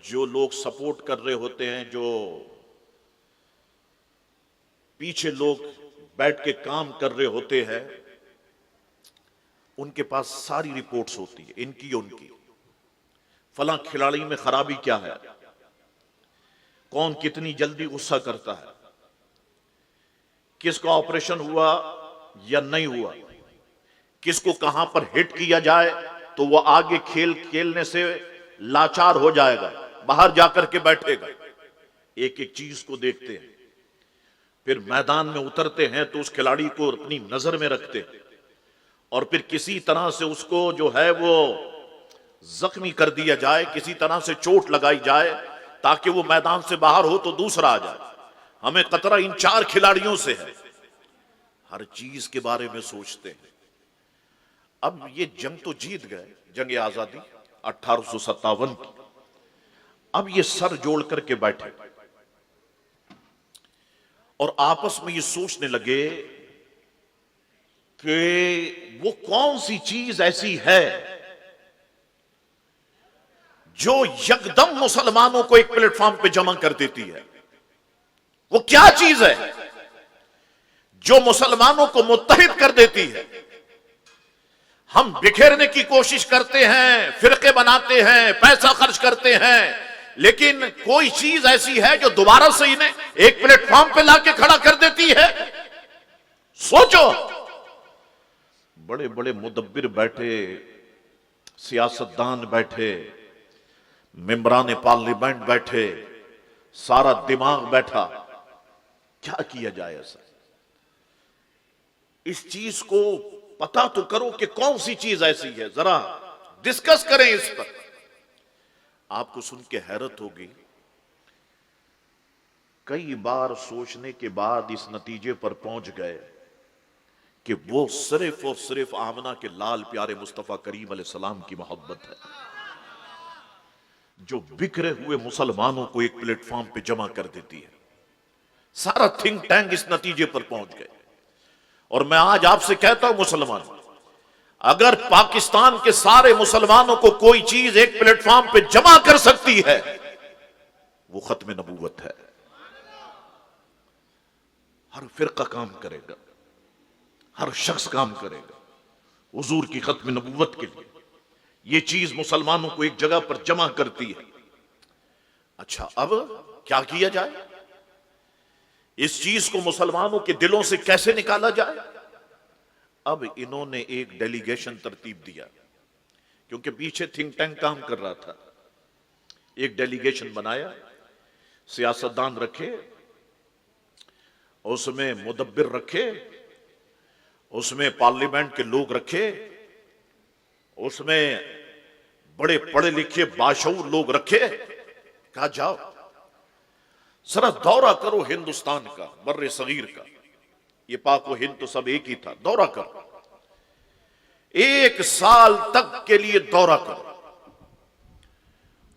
जो लोग सपोर्ट कर रहे होते हैं, जो पीछे लोग बैठ के काम कर रहे होते हैं, उनके पास सारी रिपोर्ट्स होती है, इनकी उनकी। फला खिलाड़ी में खराबी क्या है, कौन कितनी जल्दी गुस्सा करता है, किसका ऑपरेशन हुआ या नहीं हुआ, किसको कहां पर हिट किया जाए तो वह आगे खेल खेलने से लाचार हो जाएगा, बाहर जाकर के बैठेगा। एक एक चीज को देखते हैं, फिर मैदान में उतरते हैं तो उस खिलाड़ी को अपनी नजर में रखते हैं और फिर किसी तरह से उसको जो है वो जख्मी कर दिया जाए, किसी तरह से चोट लगाई जाए ताकि वो मैदान से बाहर हो तो दूसरा आ जाए। हमें खतरा इन चार खिलाड़ियों से है, हर चीज के बारे में सोचते हैं। अब ये जंग तो जीत गए, जंग आजादी 1857 की। अब ये सर जोड़ करके बैठे और आपस में ये सोचने लगे कि वो कौन सी चीज ऐसी है जो यकदम मुसलमानों को एक प्लेटफॉर्म पे जमा कर देती है। वो क्या चीज है जो मुसलमानों को मुत्तहिद कर देती है। हम बिखेरने की कोशिश करते हैं, फिरके बनाते हैं, पैसा खर्च करते हैं, लेकिन कोई चीज ऐसी है जो दोबारा से इन्हें एक प्लेटफॉर्म पे लाके खड़ा कर देती है। सोचो, बड़े बड़े मुदब्बिर बैठे, सियासतदान बैठे, मेंबरान पार्लियामेंट बैठे, सारा दिमाग बैठा, क्या किया जाए ऐसा। इस चीज को पता तो करो कि कौन सी चीज ऐसी है, जरा डिस्कस करें इस पर। आपको सुन के हैरत होगी, कई बार सोचने के बाद इस नतीजे पर पहुंच गए कि वो सिर्फ और सिर्फ आमना के लाल प्यारे मुस्तफा करीम अलैहिस्सलाम की मोहब्बत है जो बिखरे हुए मुसलमानों को एक प्लेटफॉर्म पे जमा कर देती है। सारा थिंक टैंक इस नतीजे पर पहुंच गए। और मैं आज आपसे कहता हूं मुसलमान, अगर पाकिस्तान के सारे मुसलमानों को कोई चीज एक प्लेटफॉर्म पे जमा कर सकती है, वो खत्म नबूवत है। हर फिरका काम करेगा, हर शख्स काम करेगा हुजूर की खत्म नबूवत के लिए। ये चीज मुसलमानों को एक जगह पर जमा करती है। अच्छा, अब क्या किया जाए, इस चीज को मुसलमानों के दिलों से कैसे निकाला जाए। अब इन्होंने एक डेलीगेशन तरतीब दिया, क्योंकि पीछे थिंक टैंक काम कर रहा था। एक डेलीगेशन बनाया, सियासतदान रखे, उसमें मुदब्बिर रखे, उसमें पार्लियामेंट के लोग रखे, उसमें बड़े पढ़े लिखे बाशऊर लोग रखे। कहा जाओ जरा दौरा करो हिंदुस्तान का, बर्रे सगीर का, ये पाक व हिंद तो सब एक ही था, दौरा करो, 1 साल तक के लिए दौरा करो,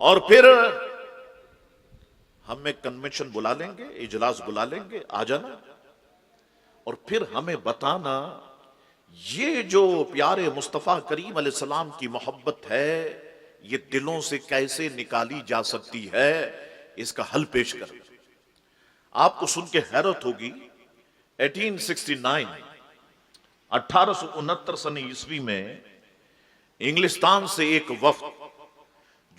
और फिर हम एक कन्वेंशन बुला लेंगे, इजलास बुला लेंगे, आ जाना, और फिर हमें बताना ये जो प्यारे मुस्तफा करीम अलैहिस्सलाम की मोहब्बत है ये दिलों से कैसे निकाली जा सकती है, इसका हल पेश कर। आपको सुन के हैरत होगी 1869 1869 सन ईस्वी में इंग्लिस्तान से एक वफ्द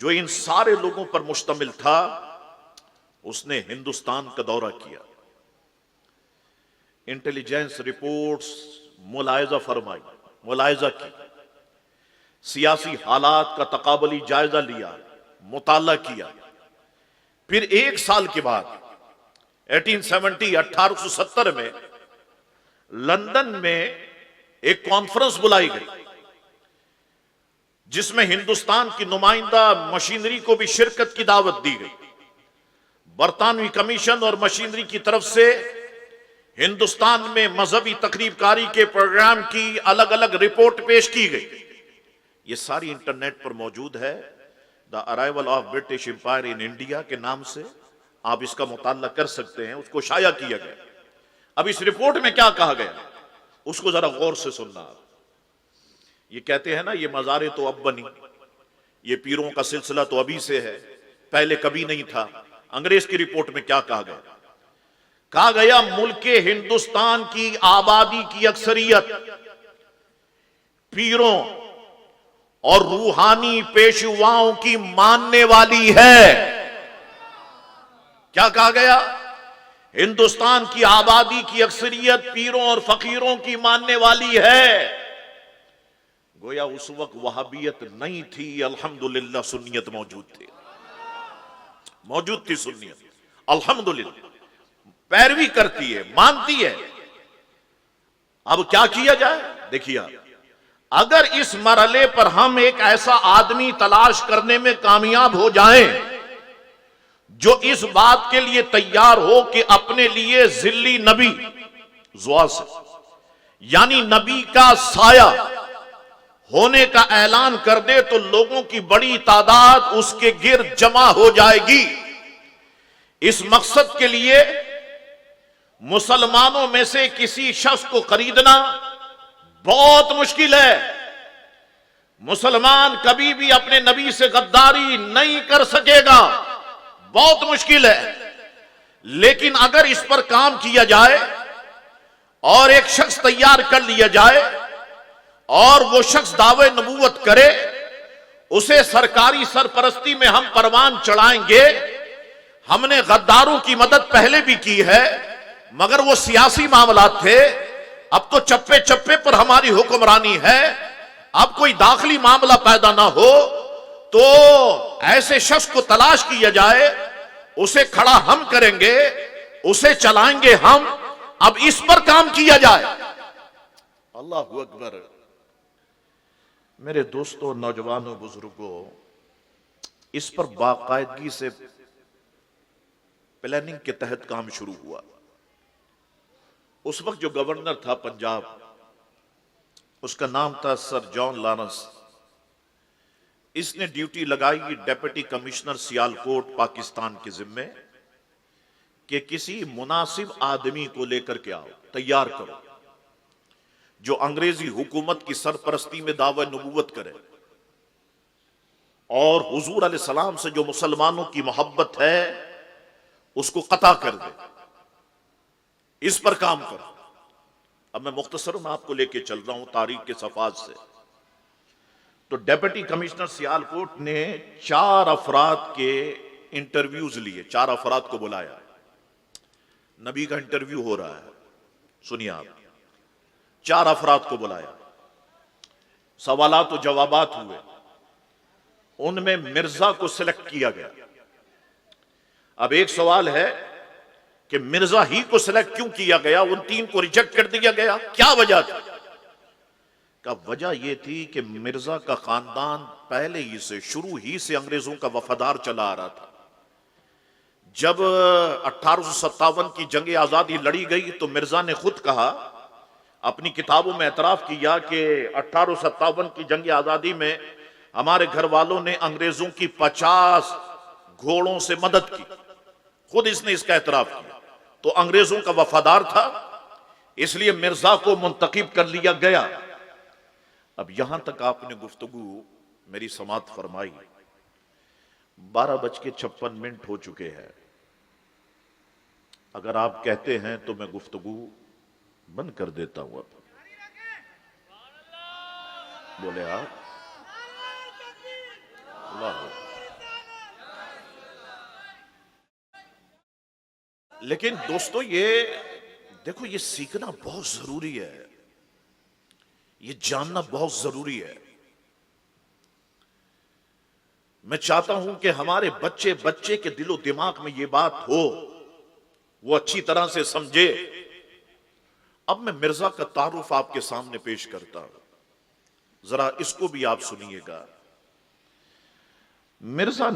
जो इन सारे लोगों पर मुश्तमिल था, उसने हिंदुस्तान का दौरा किया। इंटेलिजेंस रिपोर्ट्स मुलायजा फरमाई, मुलायजा की, सियासी हालात का तकाबली जायजा लिया, मुताला किया। फिर एक साल के बाद 1870 में लंदन में एक कॉन्फ्रेंस बुलाई गई, जिसमें हिंदुस्तान की नुमाइंदा मशीनरी को भी शिरकत की दावत दी गई। बरतानवी कमीशन और मशीनरी की तरफ से हिंदुस्तान में मजहबी तकरीबकारी के प्रोग्राम की अलग अलग रिपोर्ट पेश की गई। ये सारी इंटरनेट पर मौजूद है। The arrival of British Empire in India के नाम से आप इसका मुताला कर सकते हैं। उसको शाया किया गया। अब इस रिपोर्ट में क्या कहा गया, उसको जरा गौर से सुनना। ये कहते हैं ना, ये मज़ारे तो अब बनी, ये पीरों का सिलसिला तो अभी से है, पहले कभी नहीं था। अंग्रेज की रिपोर्ट में क्या कहा गया? कहा गया मुल्के हिंदुस्तान की आबादी की अक्सरियत पीरों और रूहानी पेशवाओं की मानने वाली है। क्या कहा गया? हिंदुस्तान की आबादी की अक्सरियत पीरों और फकीरों की मानने वाली है। गोया उस वक्त वहाबियत नहीं थी, अल्हम्दुलिल्लाह सुन्नियत मौजूद थी सुन्नियत अल्हम्दुलिल्लाह पैरवी करती है, मानती है। अब क्या किया जाए? देखिए, अगर इस मरहले पर हम एक ऐसा आदमी तलाश करने में कामयाब हो जाएं जो इस बात के लिए तैयार हो कि अपने लिए जिल्ली नबी जुआ से, यानी नबी का साया होने का ऐलान कर दे, तो लोगों की बड़ी तादाद उसके गिर्द जमा हो जाएगी। इस मकसद के लिए मुसलमानों में से किसी शख्स को खरीदना बहुत मुश्किल है। मुसलमान कभी भी अपने नबी से गद्दारी नहीं कर सकेगा, बहुत मुश्किल है। लेकिन अगर इस पर काम किया जाए और एक शख्स तैयार कर लिया जाए और वो शख्स दावे नबूवत करे, उसे सरकारी सरपरस्ती में हम परवान चढ़ाएंगे। हमने गद्दारों की मदद पहले भी की है, मगर वो सियासी मामला थे। अब तो चप्पे चप्पे पर हमारी हुक्मरानी है। अब कोई दाखिली मामला पैदा ना हो तो ऐसे शख्स को तलाश किया जाए, उसे खड़ा हम करेंगे, उसे चलाएंगे हम। अब इस पर काम किया जाए। अल्लाहु अकबर। मेरे दोस्तों, नौजवानों, बुजुर्गों, इस पर बाकायदगी से प्लानिंग के तहत काम शुरू हुआ। उस वक्त जो गवर्नर था पंजाब, उसका नाम था सर जॉन लॉरेंस। इसने ड्यूटी लगाई डेप्यूटी कमिश्नर सियालकोट पाकिस्तान के जिम्मे कि किसी मुनासिब आदमी को लेकर के आओ, तैयार करो, जो अंग्रेजी हुकूमत की सरपरस्ती में दावा नबूवत करे और हुजूर अलैहिस्सलाम से जो मुसलमानों की मोहब्बत है उसको कता कर दे। इस पर काम करो। अब मैं मुख्तसरन आपको लेके चल रहा हूं तारीख के सफात से। तो डेप्यूटी कमिश्नर सियालकोट ने 4 अफराद के इंटरव्यूज लिए, 4 अफराद को बुलाया। नबी का इंटरव्यू हो रहा है, सुनिए आप। 4 अफराद को बुलाया, सवालात और जवाबात हुए। उनमें मिर्जा को सिलेक्ट किया गया। अब एक सवाल है कि मिर्जा ही को सिलेक्ट क्यों किया गया, उन 3 को रिजेक्ट कर दिया गया, क्या वजह थी? का वजह यह थी कि मिर्जा का खानदान पहले ही से, शुरू ही से अंग्रेजों का वफादार चला आ रहा था। जब 1857 की जंग आजादी लड़ी गई तो मिर्जा ने खुद कहा, अपनी किताबों में एतराफ किया कि 1857 की जंग आजादी में हमारे घर वालों ने अंग्रेजों की 50 घोड़ों से मदद की। खुद इसने इसका एतराफ किया। तो अंग्रेजों का वफादार था, इसलिए मिर्जा को मुंतखब कर लिया गया। अब यहां तक आपने गुफ्तगू मेरी समात फरमाई। 12:56 हो चुके हैं। अगर आप कहते हैं तो मैं गुफ्तगू बंद कर देता हूं अब। बोले आप अल्लाह। लेकिन दोस्तों ये देखो, ये सीखना बहुत जरूरी है, ये जानना बहुत जरूरी है। मैं चाहता हूं कि हमारे बच्चे बच्चे के दिलो दिमाग में ये बात हो, वो अच्छी तरह से समझे। अब मैं मिर्जा का तारुफ आपके सामने पेश करता हूं, जरा इसको भी आप सुनिएगा। मिर्जा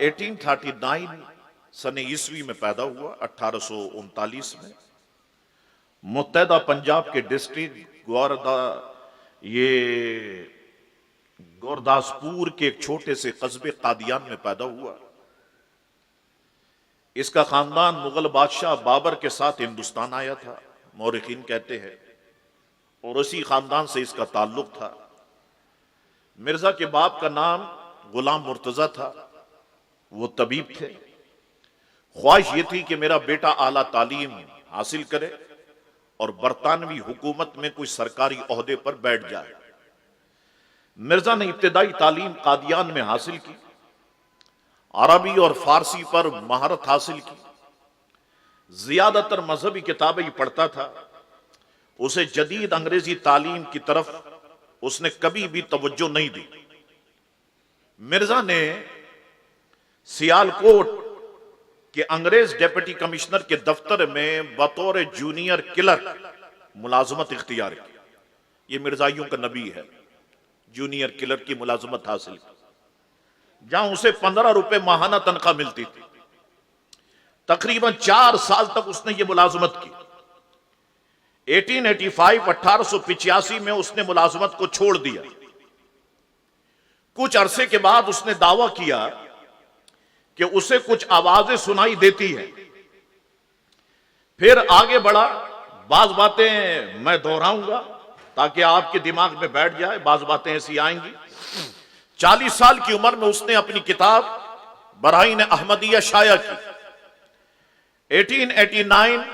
1839 सन ईस्वी में पैदा हुआ, 1839 में मुत्तहदा पंजाब के डिस्ट्रिक्ट गुरदासपुर के एक छोटे से कस्बे कादियान में पैदा हुआ। इसका खानदान मुगल बादशाह बाबर के साथ हिंदुस्तान आया था, मौरिखीन कहते हैं, और उसी खानदान से इसका ताल्लुक था। मिर्जा के बाप का नाम गुलाम मुर्तजा था, वो तबीब थे। ख्वाहिश ये थी कि मेरा बेटा आला तालीम हासिल करे और बरतानवी हुकूमत में कोई सरकारी ओहदे पर बैठ जाए। मिर्जा ने इब्तिदाई तालीम कादियान में हासिल की, अरबी और फारसी पर महारत हासिल की। ज्यादातर मजहबी किताबें ही पढ़ता था, उसे जदीद अंग्रेजी तालीम की तरफ उसने कभी भी तवज्जो नहीं दी। मिर्जा ने सियालकोट के अंग्रेज डिप्टी कमिश्नर के दफ्तर में बतौर जूनियर क्लर्क मुलाजमत इख्तियार की। ये मिर्जाइयों का नबी है, जूनियर क्लर्क की मुलाजमत हासिल की, जहां उसे 15 रुपए माहाना तनख्वाह मिलती थी। तकरीबन 4 साल तक उसने ये मुलाजमत की। 1885 में उसने मुलाजमत को छोड़ दिया। कुछ अरसे के बाद उसने दावा किया कि उसे कुछ आवाजें सुनाई देती हैं। फिर आगे बढ़ा। बाज बातें मैं दोहराऊंगा ताकि आपके दिमाग में बैठ जाए, बाज बातें ऐसी आएंगी। 40 साल की उम्र में उसने अपनी किताब बराइन अहमदिया शाया की। 1889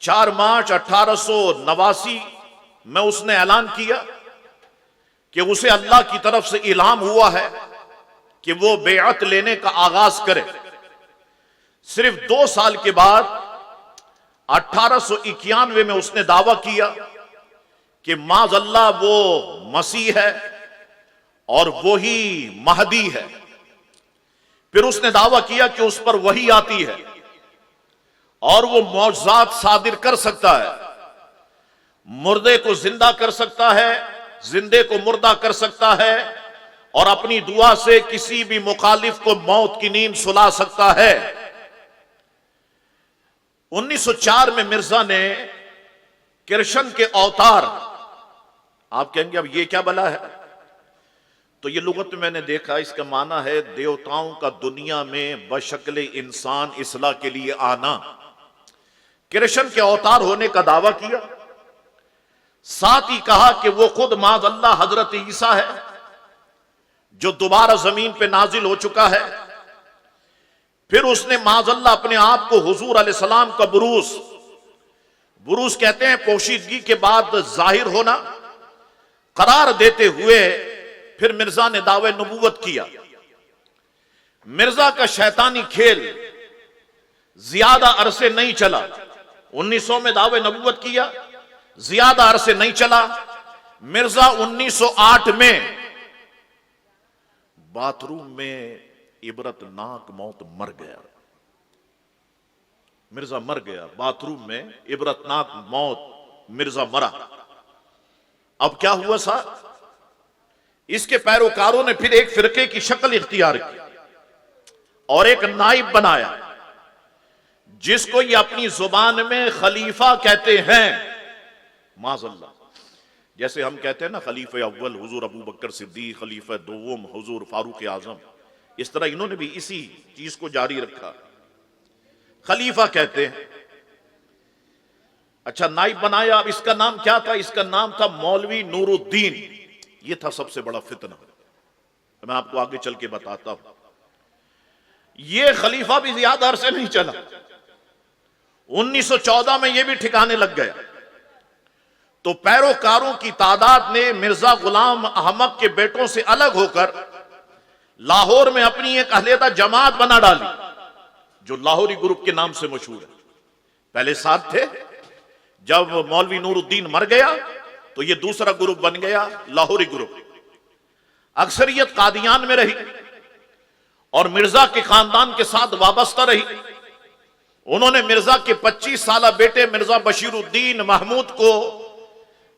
4 मार्च 1889 में उसने ऐलान किया कि उसे अल्लाह की तरफ से इल्हाम हुआ है कि वो बेअत लेने का आगाज करे। सिर्फ 2 साल के बाद 1891 में उसने दावा किया कि माज़अल्लाह वो मसीह है और वो ही महदी है। फिर उसने दावा किया कि उस पर वही आती है और वो मौजज़ात सादिर कर सकता है, मुर्दे को जिंदा कर सकता है, जिंदे को मुर्दा कर सकता है, और अपनी दुआ से किसी भी मुखालिफ को मौत की नींद सुला सकता है। 1904 में मिर्जा ने कृष्ण के अवतार, आप कहेंगे अब ये क्या बला है, तो ये लुगत में मैंने देखा, इसका माना है देवताओं का दुनिया में बशक्ल इंसान इस्लाह के लिए आना। कृष्ण के अवतार होने का दावा किया, साथ ही कहा कि वो खुद माज़अल्लाह हजरत ईसा है जो दोबारा जमीन पे नाजिल हो चुका है। फिर उसने माज़अल्लाह अपने आप को हुजूर अलैहिस्सलाम का बुरूस कहते हैं पोशीदगी के बाद जाहिर होना, करार देते हुए फिर मिर्जा ने दावे नबूवत किया। मिर्जा का शैतानी खेल ज्यादा अरसे नहीं चला। 1900 में दावे नबूवत किया, ज्यादा अरसे नहीं चला। मिर्जा 1908 में बाथरूम में इबरतनाक मौत मर गया। मिर्जा मर गया, बाथरूम में इबरतनाक मौत मिर्जा मरा। अब क्या हुआ साहब, इसके पैरोकारों ने फिर एक फिरके की शक्ल इख्तियार की और एक नाइब बनाया जिसको ये अपनी जुबान में खलीफा कहते हैं। माज़अल्लाह, जैसे हम कहते हैं ना खलीफा अव्वल हुजूर अबू बकर सिद्दीक, खलीफा दोम हुजूर फारूक आजम, इस तरह इन्होंने भी इसी चीज को जारी रखा, खलीफा कहते हैं। अच्छा, नाइब बनाया। अब इसका नाम क्या था? इसका नाम था मौलवी नूरुद्दीन। ये था सबसे बड़ा फितना। मैं आपको आगे चल के बताता हूं। ये खलीफा भी ज्यादा अरसे नहीं चला। 1914 में यह भी ठिकाने लग गया तो पैरोकारों की तादाद ने मिर्जा गुलाम अहमद के बेटों से अलग होकर लाहौर में अपनी एक अलहदा जमात बना डाली जो लाहौरी ग्रुप के नाम से मशहूर है। पहले साथ थे, जब मौलवी नूरुद्दीन मर गया तो यह दूसरा ग्रुप बन गया लाहौरी ग्रुप। अक्सरियत कादियान में रही और मिर्जा के खानदान के साथ वाबस्ता रही। उन्होंने मिर्जा के 25 साल बेटे मिर्जा बशीरुद्दीन महमूद को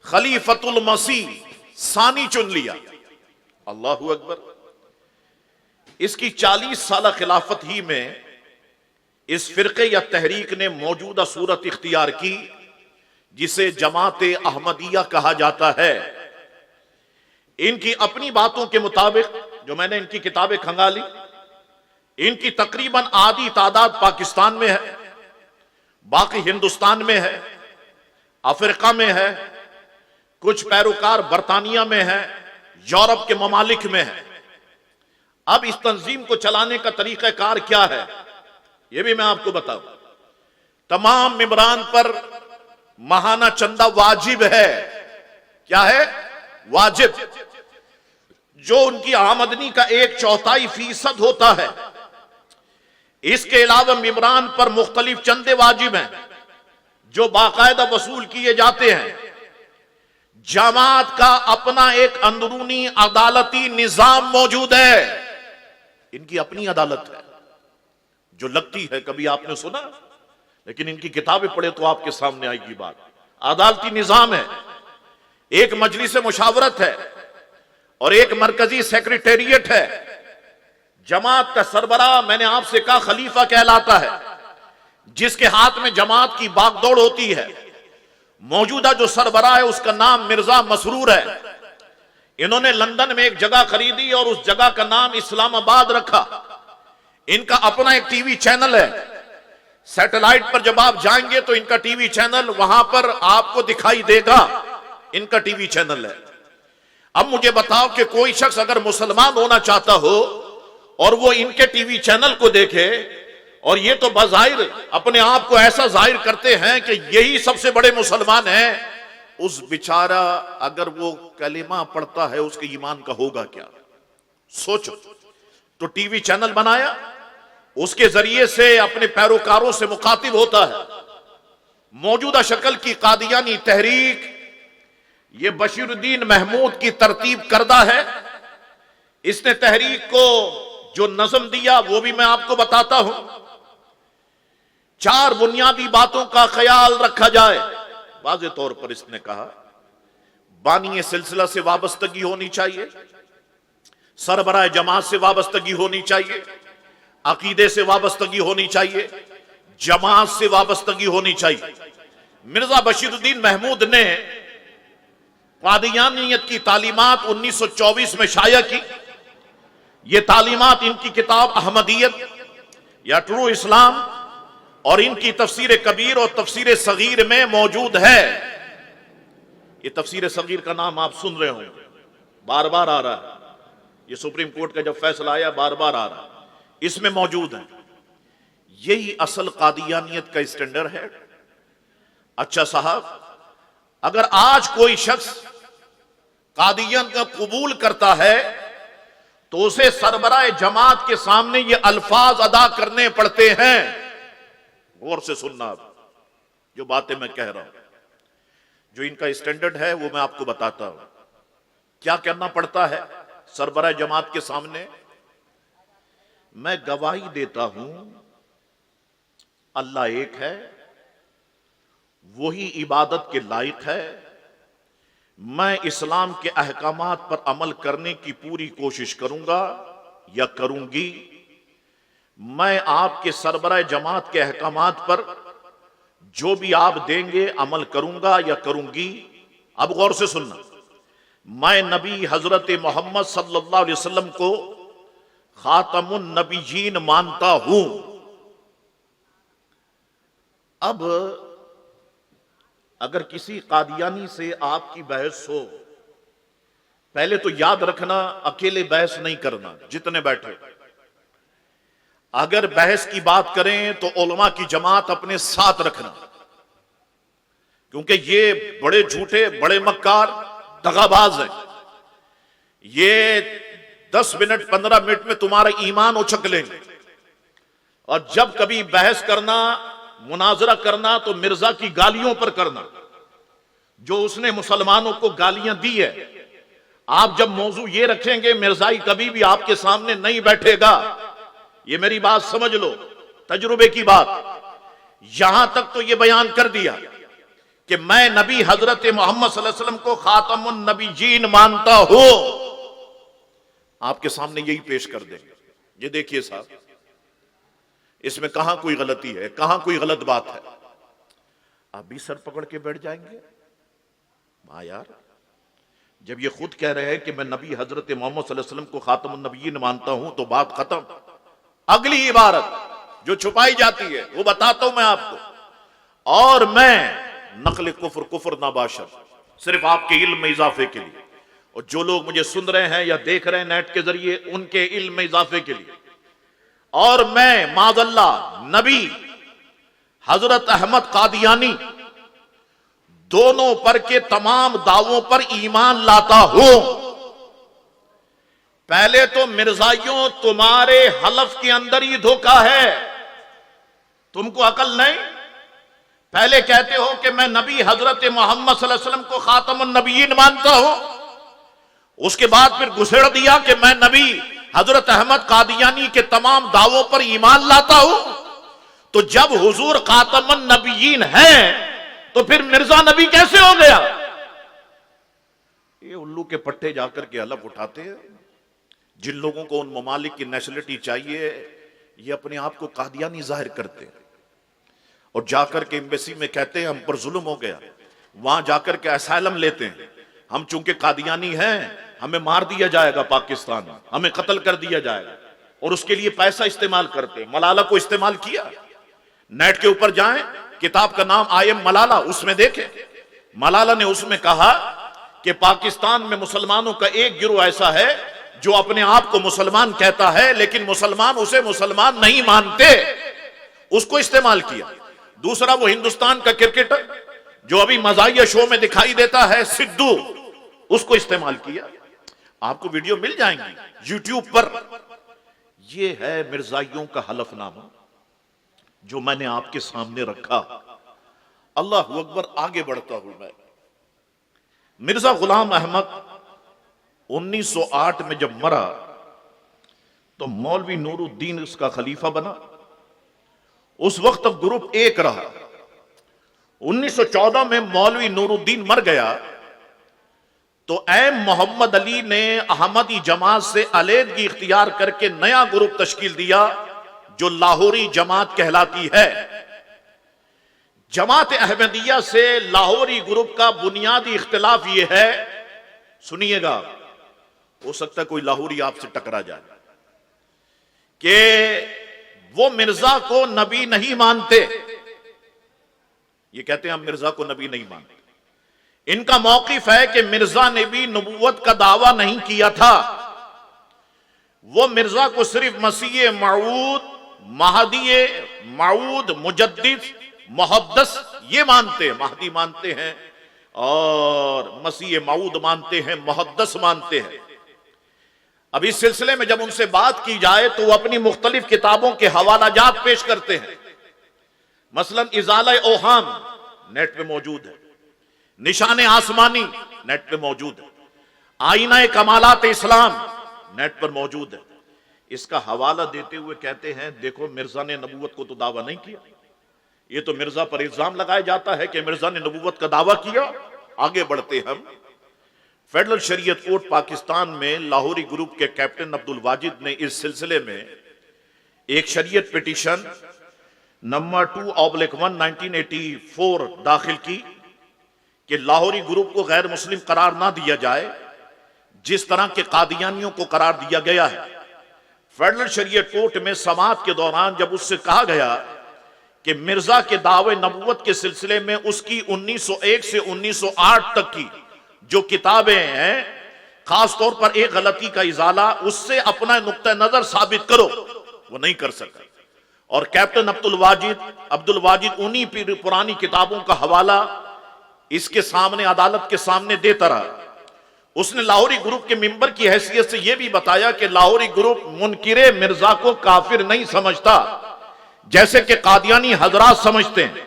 खलीफतुल मसीह सानी चुन लिया। अल्लाहु अकबर। इसकी 40 साल खिलाफत ही में इस फिरके या तहरीक ने मौजूदा सूरत इख्तियार की जिसे जमात अहमदिया कहा जाता है। इनकी अपनी बातों के मुताबिक, जो मैंने इनकी किताबें खंगाली, इनकी तकरीबन आधी तादाद पाकिस्तान में है, बाकी हिंदुस्तान में है, अफ्रीका में है, कुछ पैरोकार बरतानिया में है, यूरोप के ममालिक में है। अब इस तंजीम को चलाने का तरीकाकार क्या है यह भी मैं आपको बताऊं। तमाम मेंबरान पर माहाना चंदा वाजिब है। क्या है? वाजिब, जो उनकी आमदनी का 1/4% होता है। इसके अलावा मेंबरान पर मुख्तलिफ चंदे वाजिब हैं जो बाकायदा वसूल किए जाते हैं। जमात का अपना एक अंदरूनी अदालती निजाम मौजूद है। इनकी अपनी अदालत है जो लगती है, कभी आपने सुना, लेकिन इनकी किताबें पढ़े तो आपके सामने आएगी बात। अदालती निजाम है, एक मजलिस मुशावरत है और एक मरकजी सेक्रेटेरिएट है। जमात का सरबराह, मैंने आपसे कहा, खलीफा कहलाता है जिसके हाथ में जमात की बागदौड़ होती है। मौजूदा जो सरबराह है उसका नाम मिर्जा मसरूर है। इन्होंने लंदन में एक जगह खरीदी और उस जगह का नाम इस्लामाबाद रखा। इनका अपना एक टीवी चैनल है। सैटेलाइट पर जब आप जाएंगे तो इनका टीवी चैनल वहां पर आपको दिखाई देगा। इनका टीवी चैनल है। अब मुझे बताओ कि कोई शख्स अगर मुसलमान होना चाहता हो और वो इनके टीवी चैनल को देखे, और ये तो बज़ाहिर अपने आप को ऐसा जाहिर करते हैं कि यही सबसे बड़े मुसलमान हैं, उस बेचारा अगर वो कलिमा पढ़ता है उसके ईमान का होगा क्या? सोचो। तो टीवी चैनल बनाया, उसके जरिए से अपने पैरोकारों से मुखातिब होता है। मौजूदा शक्ल की कादियानी तहरीक ये बशीरुद्दीन महमूद की तरतीब करदा है। इसने तहरीक को जो नज़म दिया वो भी मैं आपको बताता हूं। 4 बुनियादी बातों का ख्याल रखा जाए। वाज़े तौर पर इसने कहा, बानी सिलसिला से वाबस्तगी होनी चाहिए, सरबराह जमात से वाबस्तगी होनी चाहिए, अकीदे से वाबस्तगी होनी चाहिए, जमात से वाबस्तगी होनी चाहिए। मिर्जा बशीरुद्दीन महमूद ने कादियानियत की तालीमात 1924 में शाया की। ये तालीमात इनकी किताब अहमदियत या ट्रू इस्लाम और इनकी तफसीर कबीर और तफसीर सगीर में मौजूद है। ये तफसीर सगीर का नाम आप सुन रहे होंगे, बार बार आ रहा है। ये सुप्रीम कोर्ट का जब फैसला आया बार बार आ रहा है, इसमें मौजूद है। यही असल कादियानियत का स्टैंडर्ड है। अच्छा साहब, अगर आज कोई शख्स कादियान का कबूल करता है तो उसे सरबराह जमात के सामने ये अल्फाज अदा करने पड़ते हैं। गौर से सुनना, जो बातें मैं कह रहा हूं, जो इनका स्टैंडर्ड है वो मैं आपको बताता हूं। क्या करना पड़ता है सरबराह जमात के सामने? मैं गवाही देता हूं अल्लाह एक है, वही इबादत के लायक है। मैं इस्लाम के अहकामात पर अमल करने की पूरी कोशिश करूंगा या करूंगी। मैं आपके सरबराह जमात के अहकामात पर जो भी आप देंगे अमल करूंगा या करूंगी। अब गौर से सुनना, मैं नबी हजरत मोहम्मद सल्लल्लाहु अलैहि वसल्लम को खातमुन नबीयीन मानता हूं। अब अगर किसी कादियानी से आपकी बहस हो, पहले तो याद रखना अकेले बहस नहीं करना, जितने बैठे। अगर बहस की बात करें तो उलमा की जमात अपने साथ रखना, क्योंकि ये बड़े झूठे, बड़े मक्कार, दगाबाज हैं। ये 10 मिनट 15 मिनट में तुम्हारा ईमान उछक लेंगे, और जब कभी बहस करना, मुनाजरा करना तो मिर्जा की गालियों पर करना, जो उसने मुसलमानों को गालियां दी है। आप जब मौजू ये रखेंगे, मिर्जाई कभी भी आपके सामने नहीं बैठेगा, ये मेरी बात समझ लो, तजुर्बे की बात। यहां तक तो ये बयान कर दिया कि मैं नबी हजरत मोहम्मद सल्लल्लाहु अलैहि वसल्लम को खातमुन नबीयीन मानता हूं। आपके सामने यही पेश कर देंगे। ये देखिए साहब, इसमें कहां कोई गलती है, कहां कोई गलत बात है। आप भी सर पकड़ के बैठ जाएंगे। हाँ यार, जब ये खुद कह रहे हैं कि मैं नबी हजरत मोहम्मद सल्लल्लाहु अलैहि वसल्लम को खातमुन नबीयीन मानता हूं, तो बात खत्म। अगली इबारत जो छुपाई जाती है वो बताता हूं मैं आपको। और मैं नकल कुफर, कुफर नाबाशर, सिर्फ आपके इल्म में इजाफे के लिए, और जो लोग मुझे सुन रहे हैं या देख रहे हैं नेट के जरिए, उनके इल्म में इजाफे के लिए। और मैं माज़अल्लाह नबी हजरत अहमद कादियानी दोनों पर के तमाम दावों पर ईमान लाता हूं। पहले तो मिर्जाइयों, तुम्हारे हलफ के अंदर ही धोखा है, तुमको अकल नहीं। पहले कहते हो कि मैं नबी हजरत मोहम्मद सल्लल्लाहु अलैहि वसल्लम को खातमुन नबीयीन मानता हूं, उसके बाद फिर घुसेड़ दिया कि मैं नबी हजरत अहमद कादियानी के तमाम दावों पर ईमान लाता हूं। तो जब हुजूर खातमुन नबीयीन है, तो फिर मिर्जा नबी कैसे हो गया? ये उल्लू के पट्टे जाकर के हलफ उठाते हैं। जिन लोगों को उन ममालिक की नेशनलिटी चाहिए, ये अपने आप को कादियानी जाहिर करते हैं, और जाकर के एम्बेसी में कहते हैं हम पर जुल्म हो गया। वहां जाकर के असाइलम लेते हैं, हम चूंकि कादियानी हैं, हमें मार दिया जाएगा पाकिस्तान में, हमें कत्ल कर दिया जाएगा, और उसके लिए पैसा इस्तेमाल करते हैं। मलाला को इस्तेमाल किया। नेट के ऊपर जाएं, किताब का नाम आई एम मलाला, उसमें देखें। मलाला ने उसमें कहा कि पाकिस्तान में मुसलमानों का एक गिरोह ऐसा है जो अपने आप को मुसलमान कहता है, लेकिन मुसलमान उसे मुसलमान नहीं मानते। उसको इस्तेमाल किया। दूसरा, वो हिंदुस्तान का क्रिकेटर जो अभी मजाहिया शो में दिखाई देता है, सिद्धू, उसको इस्तेमाल किया। आपको वीडियो मिल जाएंगी यूट्यूब पर। यह है मिर्जाइयों का हलफनामा जो मैंने आपके सामने रखा। अल्लाह अकबर। आगे बढ़ता हूं मैं। मिर्जा गुलाम अहमद 1908 में जब मरा तो मौलवी नूरुद्दीन उसका खलीफा बना। उस वक्त अब ग्रुप एक रहा। 1914 में मौलवी नूरुद्दीन मर गया तो एम मोहम्मद अली ने अहमदी जमात से अलहदगी इख्तियार करके नया ग्रुप तश्कील दिया जो लाहौरी जमात कहलाती है। जमात अहमदिया से लाहौरी ग्रुप का बुनियादी इख्तिलाफ यह है, सुनिएगा, हो सकता है कोई लाहौरी आपसे टकरा जाए, कि वो मिर्जा को नबी नहीं मानते। ये कहते हैं हम मिर्जा को नबी नहीं मानते। इनका मौकिफ है कि मिर्जा ने भी नबूवत का दावा नहीं किया था। वो मिर्जा को सिर्फ मसीह मऊद, महदी मऊद, मुजद्दिद, मुहद्दस ये मानते हैं, महदी मानते हैं, और मसीह मऊद मानते हैं, मुहद्दस मानते हैं। अब इस सिलसिले में जब उनसे बात की जाए तो वो अपनी मुख्तलिफ किताबों के हवालाजात पेश करते हैं। मसलन इजाला ओहाम नेट पे मौजूद है, निशान आसमानी नेट पे मौजूद है, आईना कमालात इस्लाम नेट पर मौजूद है। इसका हवाला देते हुए कहते हैं देखो मिर्जा ने नबूवत को तो दावा नहीं किया, ये तो मिर्जा पर इल्जाम लगाया जाता है कि मिर्जा ने नबूवत का दावा किया। आगे बढ़ते हम। फेडरल शरीयत कोर्ट पाकिस्तान में लाहौरी ग्रुप के कैप्टन अब्दुल वाजिद ने इस सिलसिले में एक शरीयत पिटीशन नंबर 2/1 1984 दाखिल की कि लाहौरी ग्रुप को गैर मुस्लिम करार ना दिया जाए जिस तरह के कादियानियों को करार दिया गया है। फेडरल शरीयत कोर्ट में समाअत के दौरान जब उससे कहा गया कि मिर्जा के दावे नबूवत के सिलसिले में उसकी 1901 से 1908 तक की जो किताबें हैं, खास तौर पर एक गलती का इजाला, उससे अपना नुक्ता नजर साबित करो, वो नहीं कर सका। और कैप्टन अब्दुल वाजिद उन्हीं पुरानी किताबों का हवाला इसके सामने, अदालत के सामने देता रहा। उसने लाहौरी ग्रुप के मेंबर की हैसियत से यह भी बताया कि लाहौरी ग्रुप मुनकिरे मिर्जा को काफिर नहीं समझता, जैसे कि कादियानी हजरात समझते हैं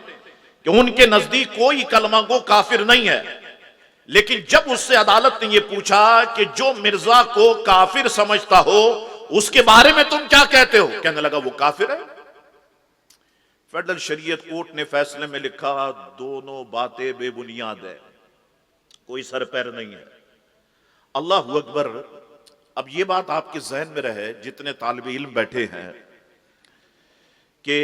कि उनके नजदीक कोई कलमा गो काफिर नहीं है। लेकिन जब उससे अदालत ने यह पूछा कि जो मिर्जा को काफिर समझता हो उसके बारे में तुम क्या कहते हो, कहने लगा वो काफिर है। फेडरल शरीयत कोर्ट ने फैसले में लिखा दोनों बातें बेबुनियाद है, कोई सर पैर नहीं है। अल्लाह अकबर। अब ये बात आपके जहन में रहे जितने तालिबे इल्म बैठे हैं कि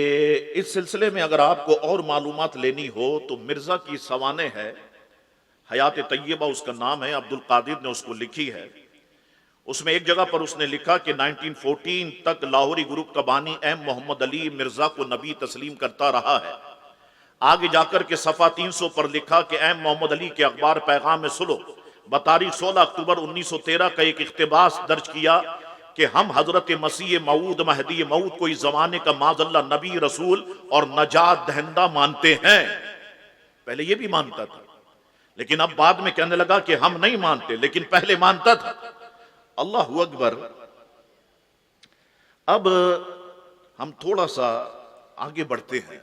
इस सिलसिले में अगर आपको और मालूमात लेनी हो तो मिर्जा की सवाने है, हयात तैयबा उसका नाम है, अब्दुल कादिर ने उसको लिखी है। उसमें एक जगह पर उसने लिखा कि 1914 तक लाहौरी ग्रुप का बानी एम मोहम्मद अली मिर्जा को नबी तस्लीम करता रहा है। आगे जाकर के सफ़ा 300 पर लिखा कि एम मोहम्मद अली के अखबार पैगाम सुलह बतारीख 16 अक्टूबर 1913 का एक इख्तिबास दर्ज किया कि हम हजरत मसीह मऊद महदी मऊद को इस जमाने का माजल्ला नबी रसूल और नजात दहिंदा मानते हैं। पहले ये भी मानता था, लेकिन अब बाद में कहने लगा कि हम नहीं मानते, लेकिन पहले मानता था। अल्लाह अकबर। अब हम थोड़ा सा आगे बढ़ते हैं।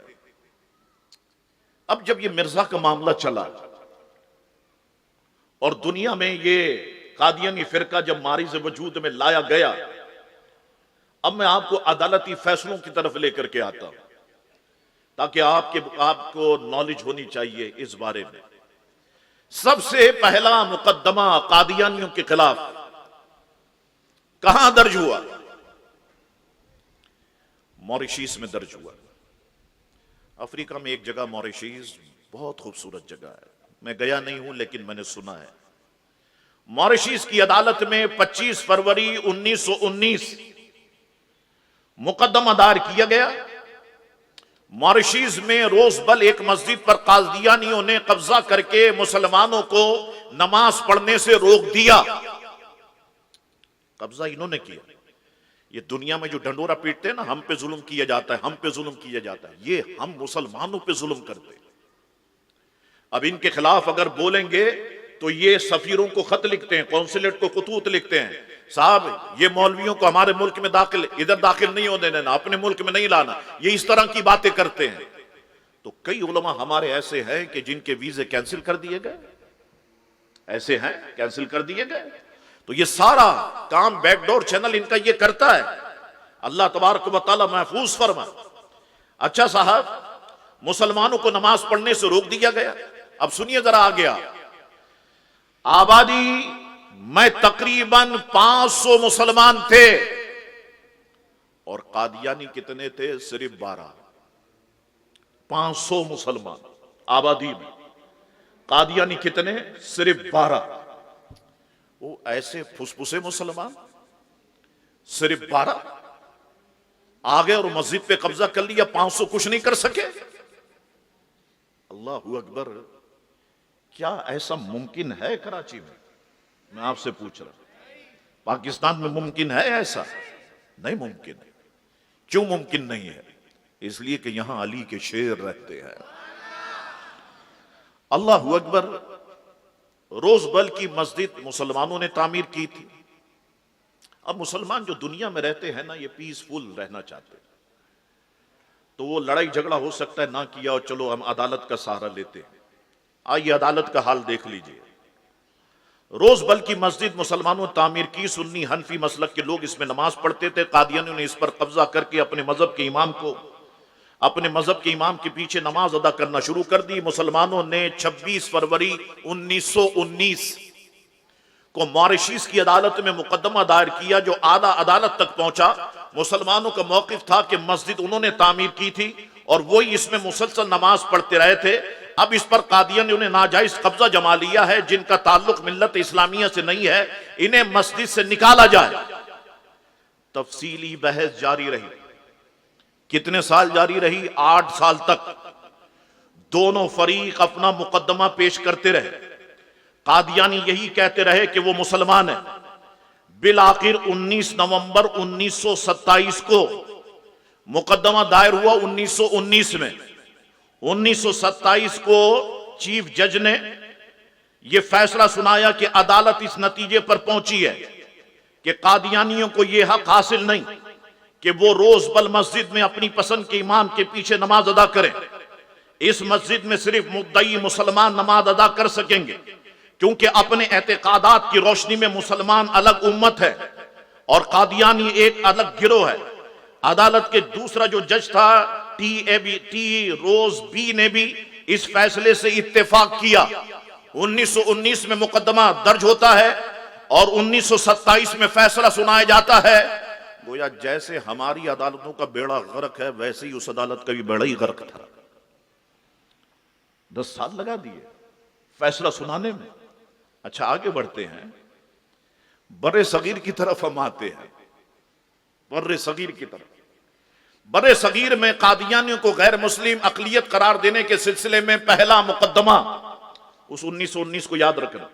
अब जब ये मिर्जा का मामला चला और दुनिया में ये कादियानी फिरका जब मारिज़ वजूद में लाया गया, अब मैं आपको अदालती फैसलों की तरफ लेकर के आता हूं ताकि आपको नॉलेज होनी चाहिए इस बारे में। सबसे पहला मुकदमा कादियानियों के खिलाफ कहां दर्ज हुआ? मॉरिशस में दर्ज हुआ। अफ्रीका में एक जगह मॉरिशस बहुत खूबसूरत जगह है, मैं गया नहीं हूं लेकिन मैंने सुना है। मॉरिशस की अदालत में 25 फरवरी 1919 मुकदमा दायर किया गया। मॉरिशस में रोजबल एक मस्जिद पर कादियानियों ने कब्जा करके मुसलमानों को नमाज पढ़ने से रोक दिया। कब्जा इन्होंने किया। ये दुनिया में जो ढंडोरा पीटते हैं ना, हम पे जुल्म किया जाता है, हम पे जुल्म किया जाता है, ये हम मुसलमानों पे जुल्म करते हैं। अब इनके खिलाफ अगर बोलेंगे तो ये सफीरों को खत लिखते हैं, कौंसलेट को खतूत लिखते हैं, साहब ये मौलवियों को हमारे मुल्क में इधर दाखिल नहीं होने देना, अपने मुल्क में नहीं लाना, ये इस तरह की बातें करते हैं। तो कई उलमा हमारे ऐसे हैं कि जिनके वीजे कैंसिल कर दिए गए, ऐसे हैं कैंसिल कर दिए गए। तो ये सारा काम बैकडोर चैनल इनका ये करता है। अल्लाह तबारक व तआला महफूज फरमा। अच्छा साहब, मुसलमानों को नमाज पढ़ने से रोक दिया गया। अब सुनिए जरा आगे। आबादी में तकरीबन 500 मुसलमान थे और कादियानी कितने थे? सिर्फ 12। 500 मुसलमान आबादी में, कादियानी कितने? सिर्फ 12। वो ऐसे फुसफुसे मुसलमान, सिर्फ 12 आ गए और मस्जिद पे कब्जा कर लिया। 500 कुछ नहीं कर सके। अल्लाह अकबर। क्या ऐसा मुमकिन है कराची में? मैं आपसे पूछ रहा हूं। पाकिस्तान में मुमकिन है ऐसा? नहीं मुमकिन है। क्यों मुमकिन नहीं है? इसलिए कि यहां अली के शेर रहते हैं। अल्लाह अकबर। रोजबल की मस्जिद मुसलमानों ने तामीर की थी। अब मुसलमान जो दुनिया में रहते हैं ना, ये पीसफुल रहना चाहते हैं, तो वो लड़ाई झगड़ा हो सकता है ना किया और चलो हम अदालत का सहारा लेते हैं। आइए अदालत का हाल देख लीजिए। रोजबल की मस्जिद मुसलमानों ने तामीर की। सुन्नी हनफी मसलक के लोग इसमें नमाज पढ़ते थे। कादियानियों ने इस पर कब्जा करके अपने मजहब के इमाम के पीछे नमाज अदा करना शुरू कर दी। मुसलमानों ने 26 फरवरी 1919 को मॉरिशस की अदालत में मुकदमा दायर किया, जो आला अदालत तक पहुंचा। मुसलमानों का मौकिफ था कि मस्जिद उन्होंने तामीर की थी और वही इसमें मुसलसल नमाज पढ़ते रहे थे। अब इस पर कादियानियों ने नाजायज कब्जा जमा लिया है, जिनका ताल्लुक मिल्लत इस्लामिया से नहीं है, इन्हें मस्जिद से निकाला जाए। तफसीली बहस जारी रही। कितने साल जारी रही? 8 साल तक दोनों फरीक अपना मुकदमा पेश करते रहे। कादियानी यही कहते रहे कि वो मुसलमान है। बिल आखिर 19 नवंबर 1927 को मुकदमा दायर हुआ 1919 में। 1927 को चीफ जज ने यह फैसला सुनाया कि अदालत इस नतीजे पर पहुंची है कि कादियानियों को यह हक हासिल नहीं कि वो रोज बल मस्जिद में अपनी पसंद के इमाम के पीछे नमाज अदा करें। इस मस्जिद में सिर्फ मुद्दई मुसलमान नमाज अदा कर सकेंगे, क्योंकि अपने एतकादात की रोशनी में मुसलमान अलग उम्मत है और कादियानी एक अलग गिरोह है। अदालत के दूसरा जो जज था टी रोज बी ने भी इस फैसले से इत्तेफाक किया। 1919 में मुकदमा दर्ज होता है और 1927 में फैसला सुनाया जाता है। गोया जैसे हमारी अदालतों का बेड़ा गर्क है, वैसे ही उस अदालत का भी बेड़ा ही गर्क था। 10 साल लगा दिए फैसला सुनाने में। अच्छा, आगे बढ़ते हैं, बर्रे सगीर की तरफ हम आते हैं। बर्रे सगीर की तरफ, बर्रे सगीर में कादियानियों को गैर मुस्लिम अकलियत करार देने के सिलसिले में पहला मुकदमा उस 1919 को याद रखना।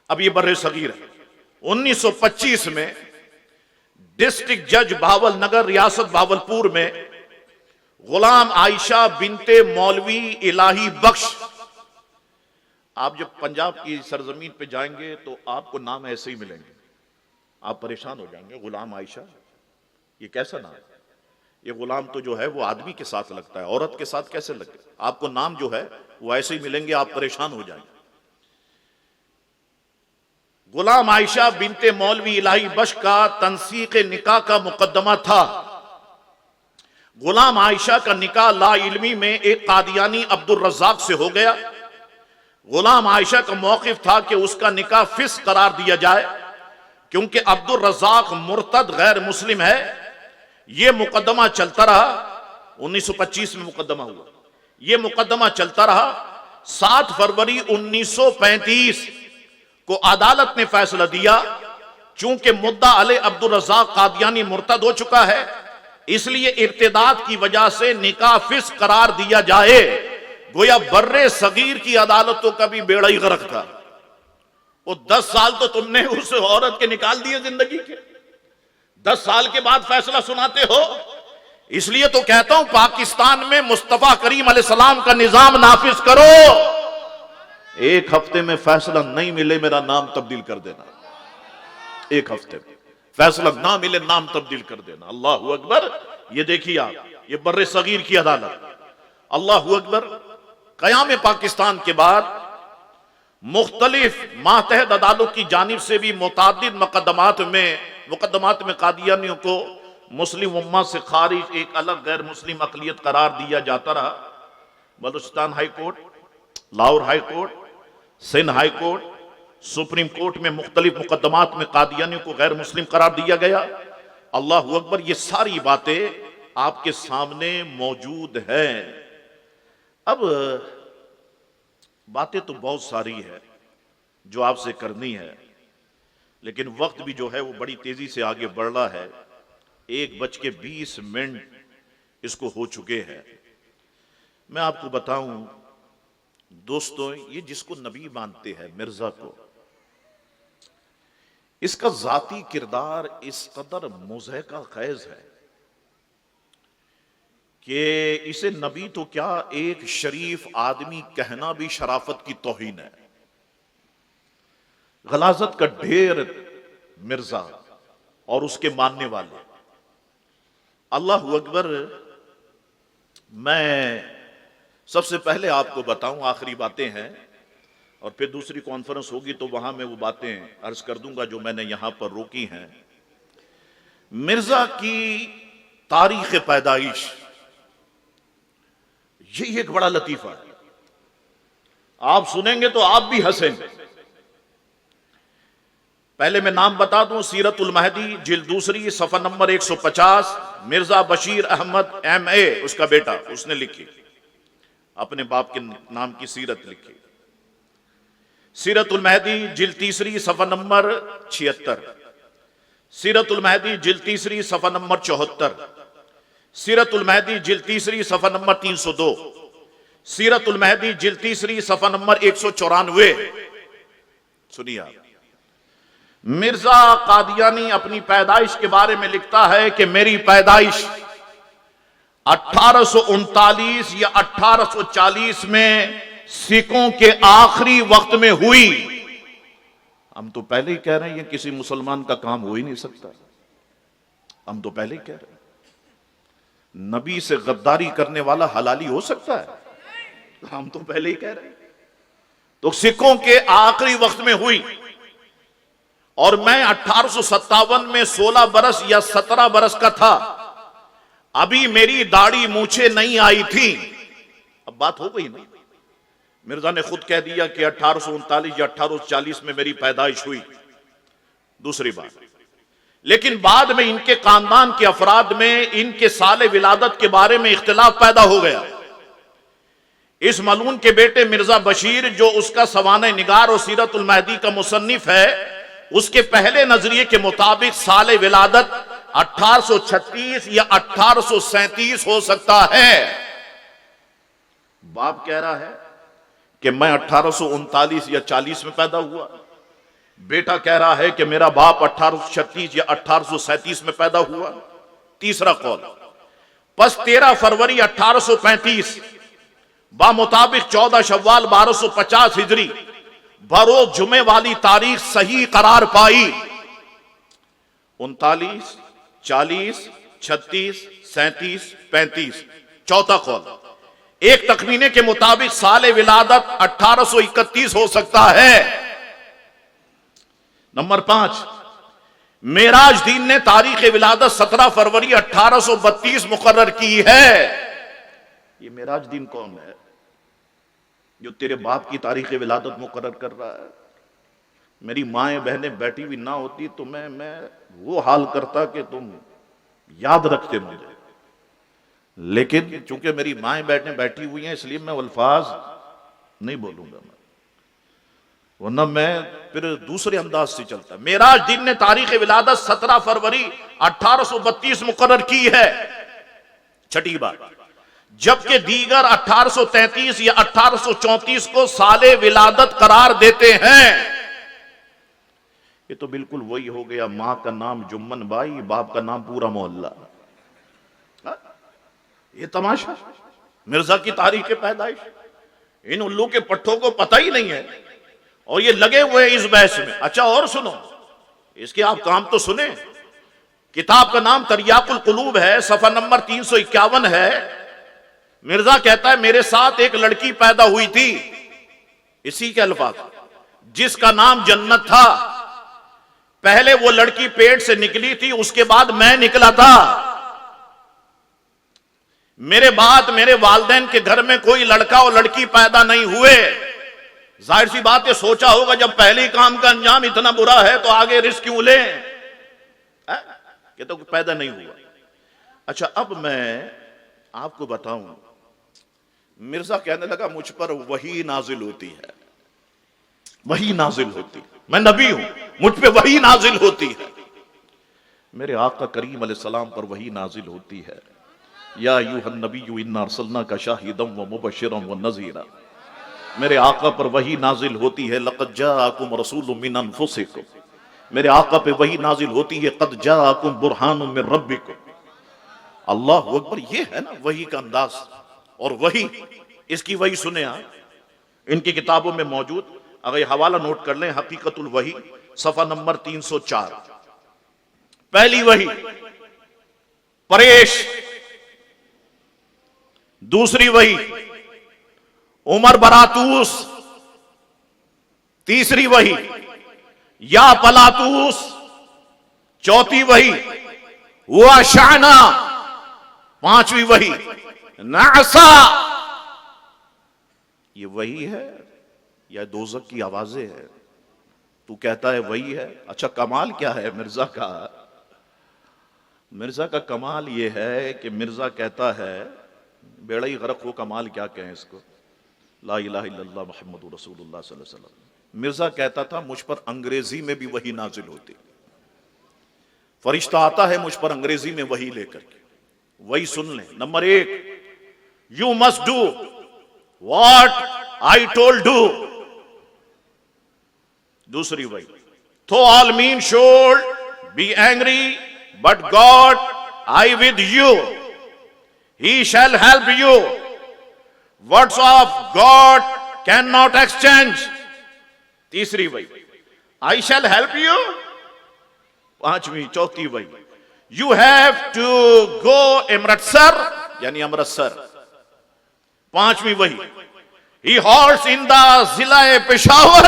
अब ये बर्रे सगीर है। 1925 में डिस्ट्रिक्ट जज भावलनगर रियासत भावलपुर में गुलाम आयशा बिनते मौलवी इलाही बख्श, आप जब पंजाब की सरजमीन पे जाएंगे तो आपको नाम ऐसे ही मिलेंगे, आप परेशान हो जाएंगे। गुलाम आयशा, ये कैसा नाम? ये गुलाम तो जो है वो आदमी के साथ लगता है, औरत के साथ कैसे लगता है? आपको नाम जो है वो ऐसे ही मिलेंगे, आप परेशान हो जाएंगे। गुलाम आयशा बिनते मौलवी इलाही बख्श का तंसीक निकाह का मुकदमा था। गुलाम आयशा का निकाह ला इल्मी में एक कादियानी अब्दुल रज़्ज़ाक से हो गया। गुलाम आयशा का मौक़िफ़ था कि उसका निकाह फिस्क करार दिया जाए, क्योंकि अब्दुल रज़्ज़ाक मुर्तद गैर मुस्लिम है। यह मुकदमा चलता रहा। 1925 में मुकदमा हुआ, यह मुकदमा चलता रहा। 7 फरवरी 1935 को अदालत ने फैसला दिया, चूंकि मुद्दा अले अब्दुल रज़्ज़ाक कादियानी मुर्तद हो चुका है, इसलिए इर्तिदाद की वजह से निकाह फिस्क करार दिया जाए। गोया बर्रे सगीर की अदालतों का भी बेड़ा ही गर्क था। वो 10 साल तो तुमने उस औरत के निकाल दिए जिंदगी के, 10 साल के बाद फैसला सुनाते हो। इसलिए तो कहता हूं, पाकिस्तान में मुस्तफा करीम अलैहिस्सलाम का निजाम नाफिज करो। एक हफ्ते में फैसला नहीं मिले, मेरा नाम तब्दील कर देना। एक हफ्ते में फैसला ना मिले, नाम तब्दील कर देना। अल्लाहु अकबर। ये देखिए आप, ये बर्रे सगीर की अदालत। अल्लाहु अकबर। कयाम पाकिस्तान के बाद मुख्तलिफ मातहत अदालतों की जानिब से भी मुतादिद मुकदमात में कादियानियों को मुस्लिम उम्मा से खारिज एक अलग गैर मुस्लिम अकलियत करार दिया जाता रहा। Balochistan high court, Lahore high court, Sindh high court, supreme court में मुख्तलिफ मुकदमात में कादियानियों को गैर मुस्लिम करार दिया गया। अल्लाहु अकबर। ये सारी बातें आपके सामने मौजूद हैं। अब बातें तो बहुत सारी है जो आपसे करनी है, लेकिन वक्त भी जो है वो बड़ी तेजी से आगे बढ़ रहा है। 1:20 इसको हो चुके हैं। मैं आपको बताऊं दोस्तों, ये जिसको नबी मानते हैं मिर्जा को, इसका जाती किरदार इस कदर मुज़हका खैज है कि इसे नबी तो क्या, एक शरीफ आदमी कहना भी शराफत की तौहीन है। गलाजत का ढेर मिर्जा और उसके मानने वाले। अल्लाहु अकबर। मैं सबसे पहले आपको बताऊं, आखिरी बातें हैं और फिर दूसरी कॉन्फ्रेंस होगी तो वहां मैं वो बातें अर्ज कर दूंगा जो मैंने यहां पर रोकी हैं। मिर्जा की तारीख पैदाइश, ये एक बड़ा लतीफा है। आप सुनेंगे तो आप भी हंसेंगे। पहले मैं नाम बता दूं, सीरतुल महदी जिल्द 2 सफा नंबर 150, मिर्जा बशीर अहमद MA उसका बेटा, उसने लिखी, अपने बाप के नाम की सीरत लिखी। सीरतुल महदी जिल्द 3 सफा नंबर 76, सीरतुल महदी जिल्द 3 सफा नंबर 74, सीरतुल महदी जिल्द 3 सफा नंबर 302, सीरतुल महदी जिल्द 3 सफा नंबर 194। सुनिए आप। मिर्जा कादियानी अपनी पैदाइश के बारे में लिखता है कि मेरी पैदाइश 1839 या 1840 में सिखों के आखिरी वक्त में हुई। हम तो पहले ही कह रहे हैं ये किसी मुसलमान का काम हो ही नहीं सकता। हम तो पहले ही कह रहे हैं नबी से गद्दारी करने वाला हलाली हो सकता है, हम तो पहले ही कह रहे हैं। तो सिखों के आखिरी वक्त में हुई और मैं 1857 में 16 बरस या 17 बरस का था। अभी मेरी दाढ़ी मूछे नहीं आई थी। अब बात हो गई ना, मिर्जा ने खुद कह दिया कि 1839 या 1840 में मेरी पैदाइश हुई। दूसरी बात, लेकिन बाद में इनके खानदान के अफराद में इनके साले विलादत के बारे में इख्तिलाफ पैदा हो गया। इस मलून के बेटे मिर्जा बशीर, जो उसका सवाने निगार और सीरतुल महदी का मुसन्निफ है, उसके पहले नजरिए के मुताबिक साले विलादत 1836 या 1837 हो सकता है। बाप कह रहा है कि मैं 1839 या 40 में पैदा हुआ। बेटा कह रहा है कि मेरा बाप 1836 या 1837 में पैदा हुआ। तीसरा कौल, बस 13 फरवरी 1835 बामुताबिक 14 शव्वाल 1250 हिजरी बरोज जुमे वाली तारीख सही करार पाई। 39, 40, 36, 37, 35। चौथा कौल, एक तखमीने के मुताबिक साले विलादत 1831 हो सकता है। नंबर 5, मेराज दीन ने तारीख विलादत 17 फरवरी 1832 मुकर्रर की है। ये मेराज दीन कौन है जो तेरे बाप की तारीख विलादत मुकर्रर कर रहा है? मेरी माएं बहनें बैठी हुई ना होती तो मैं वो हाल करता कि तुम याद रखते मुझे, लेकिन चूंकि मेरी माएं बैठी हुई हैं इसलिए मैं अल्फाज नहीं बोलूंगा, वरना मैं फिर दूसरे अंदाज से चलता। मेराज दिन ने तारीख विलादत 17 फरवरी 1832 मुकर्रर की है। छठी बात, जबकि दीगर 1833 या 1834 को साले विलादत करार देते हैं। ये तो बिल्कुल वही हो गया, मां का नाम जुम्मन बाई, बाप का नाम पूरा मोहल्ला। ये तमाशा, मिर्जा की तारीख पैदाइश इन उल्लू के पट्टों को पता ही नहीं है और ये लगे हुए इस बहस में। अच्छा और सुनो, इसके आप काम तो सुने। किताब का नाम तरियाकुल कुलूब है, सफा नंबर 351 है। मिर्जा कहता है मेरे साथ एक लड़की पैदा हुई थी, इसी के अल्फाज, जिसका नाम जन्नत था। पहले वो लड़की पेट से निकली थी, उसके बाद मैं निकला था। मेरे बाद मेरे वालिदैन के घर में कोई लड़का और लड़की पैदा नहीं हुए। जाहिर सी बात है, सोचा होगा जब पहले काम का अंजाम इतना बुरा है तो आगे रिस्क क्यों ले, कि तो पैदा नहीं हुआ। अच्छा अब मैं आपको बताऊं, मिर्जा कहने लगा मुझ पर वही नाजिल होती है, वही नाजिल होती है, मैं नबी हूं, मुझ पे वही नाजिल होती है। मेरे आका करीम अलैहिस्सलाम पर वही नाजिल होती है, या अय्युहन नबिय्यु इन्ना अर्सलनाका शाहिदम व मुबश्शिरम व नज़ीरा। मेरे आका पर वही नाजिल होती है, लक़द जाअकुम रसूलुम मिन अनफुसिकुम। मेरे आका पे वही नाजिल होती है, क़द जाअकुम बुरहानुम मिन रब्बिकुम। अल्लाह अकबर, ये है ना वही का अंदाज। और वही, इसकी वही सुने आप, इनकी किताबों में मौजूद। अगर ये हवाला नोट कर लें, हकीकतुल वही सफा नंबर 304। पहली वही परेश, दूसरी वही उमर बरातूस, तीसरी वही या पलातूस, चौथी वही हुआ शाना, पांचवी वही नासा। ये वही है या दोज़ख की आवाजें हैं? तू कहता है वही है। अच्छा कमाल क्या है मिर्जा का? मिर्जा का कमाल ये है कि मिर्जा कहता है, बेड़ा ही गरक हो, कमाल क्या कहें इसको, ला इलाहा इल्लल्लाह मुहम्मदुर रसूलुल्लाह सल्लल्लाहु अलैहि वसल्लम। मिर्जा कहता था मुझ पर अंग्रेजी में भी वही नाजिल होती, फरिश्ता आता है मुझ पर अंग्रेजी में वही लेकर के। वही सुन लें। Number 1, you must do what I told do. दूसरी वही, थो all mean should be angry but God I with you. He shall help you. Words of God cannot exchange. तीसरी वही, I shall help you. पांचवी चौथी वही, You have to go Amritsar, यानी अमृतसर। पांचवी वही, He halts in the जिला पेशावर,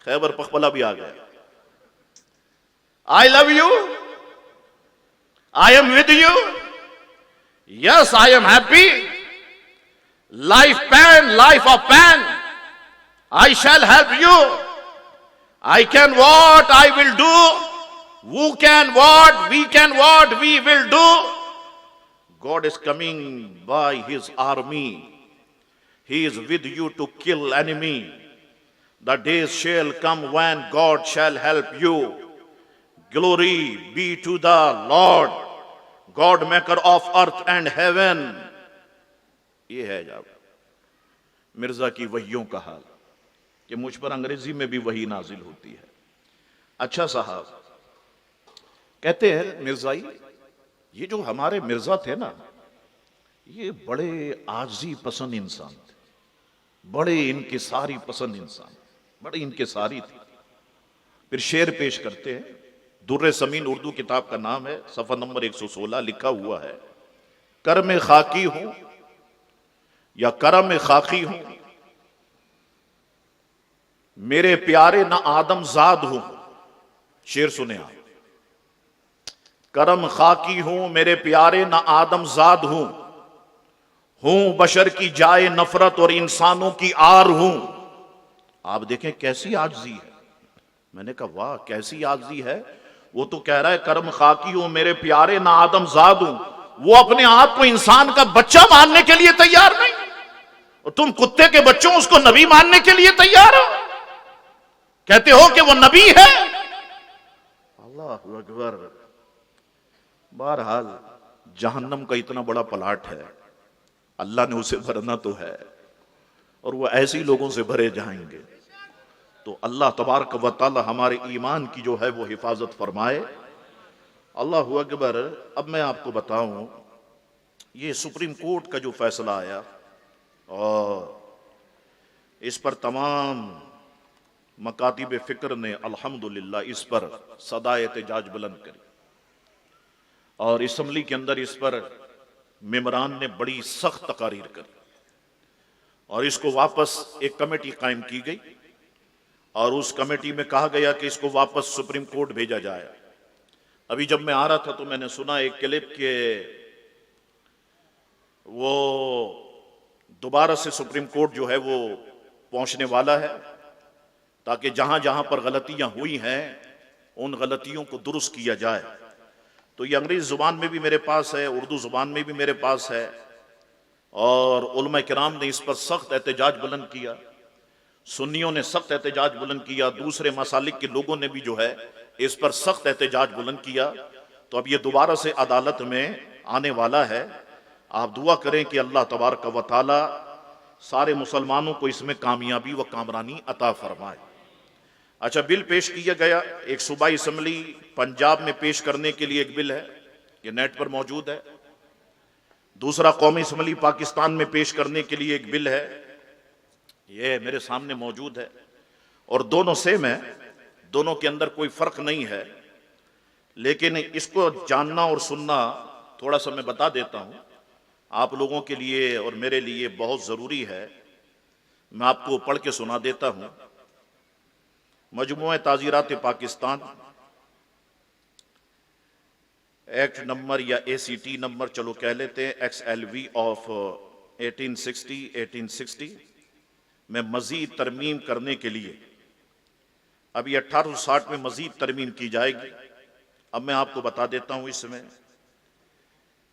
खैबर पखबला भी आ गया। I love you, I am with you, yes I am happy, life of pain, I shall help you, I can what I will do, who can what, we will do. God is coming by his army. He is with you to kill enemy. The days shall come when God shall help you. Glory be to the Lord, God maker of earth and heaven. ये है जब मिर्जा की वहियों का हाल कि मुझ पर अंग्रेजी में भी वही नाजिल होती है। अच्छा साहब, कहते हैं मिर्जाई, ये जो हमारे मिर्जा थे ना, ये बड़े आजी पसंद इंसान थे, बड़े इनकिसारी पसंद इंसान, बड़े इनकिसारी थे। फिर शेर पेश करते हैं, दुर्रे समीन उर्दू किताब का नाम है, सफा नंबर 116, लिखा हुआ है, कर में खाकी हूं या करम में खाकी हूं, मेरे प्यारे ना आदम जाद हूं। शेर सुने आप, करम खाकी हूं, मेरे प्यारे ना आदम जाद हूं बशर की जाए नफरत और इंसानों की आर हूं। आप देखें कैसी आजजी है। मैंने कहा वाह कैसी आजजी है। वो तो कह रहा है करम खाकी हूं, मेरे प्यारे ना आदम जाद हूं, वो अपने आप को इंसान का बच्चा मानने के लिए तैयार नहीं, और तुम कुत्ते के बच्चों उसको नबी मानने के लिए तैयार हो, कहते हो कि वो नबी है। अल्लाह अकबर। बहरहाल जहन्नम का इतना बड़ा प्लाट है, अल्लाह ने उसे भरना तो है, और वो ऐसे लोगों से भरे जाएंगे। तो अल्लाह तबारक व तआला हमारे ईमान की जो है वो हिफाजत फरमाए। अल्लाह अकबर। अब मैं आपको बताऊं, ये सुप्रीम कोर्ट का जो फैसला आया, और इस पर तमाम मकातिब फिक्र ने अल्हम्दुलिल्लाह इस पर सदा एहतजाज बुलंद करी, और असम्बली के अंदर इस पर मेम्बरान ने बड़ी सख्त तकारीर करी, और इसको वापस एक कमेटी कायम की गई, और उस कमेटी में कहा गया कि इसको वापस सुप्रीम कोर्ट भेजा जाए। अभी जब मैं आ रहा था तो मैंने सुना एक क्लिप के वो दोबारा से सुप्रीम कोर्ट जो है वो पहुंचने वाला है, ताकि जहां जहां पर गलतियां हुई हैं उन गलतियों को दुरुस्त किया जाए। तो ये अंग्रेजी जुबान में भी मेरे पास है, उर्दू जुबान में भी मेरे पास है, और उलमा किराम ने इस पर सख्त एहतजाज बुलंद किया, सुन्नियों ने सख्त एहतजाज बुलंद किया, दूसरे मसालिक के लोगों ने भी जो है इस पर सख्त एहतजाज बुलंद किया। तो अब ये दोबारा से अदालत में आने वाला है। आप दुआ करें कि अल्लाह तबारक व तआला सारे मुसलमानों को इसमें कामयाबी व कामरानी अता फरमाए। अच्छा, बिल पेश किया गया, एक सूबाई असम्बली पंजाब में पेश करने के लिए एक बिल है, ये नेट पर मौजूद है। दूसरा कौमी असम्बली पाकिस्तान में पेश करने के लिए एक बिल है, ये मेरे सामने मौजूद है, और दोनों सेम है, दोनों के अंदर कोई फर्क नहीं है। लेकिन इसको जानना और सुनना थोड़ा सा मैं बता देता हूं, आप लोगों के लिए और मेरे लिए बहुत जरूरी है। मैं आपको पढ़ के सुना देता हूं। मजमूए ताजीरात पाकिस्तान एक्ट नंबर या ACT नंबर चलो कह लेते हैं, XLV ऑफ 1860 में मजीद तरमीम करने के लिए, अभी 1860 में मजीद तरमीम की जाएगी। अब मैं आपको बता देता हूं, इसमें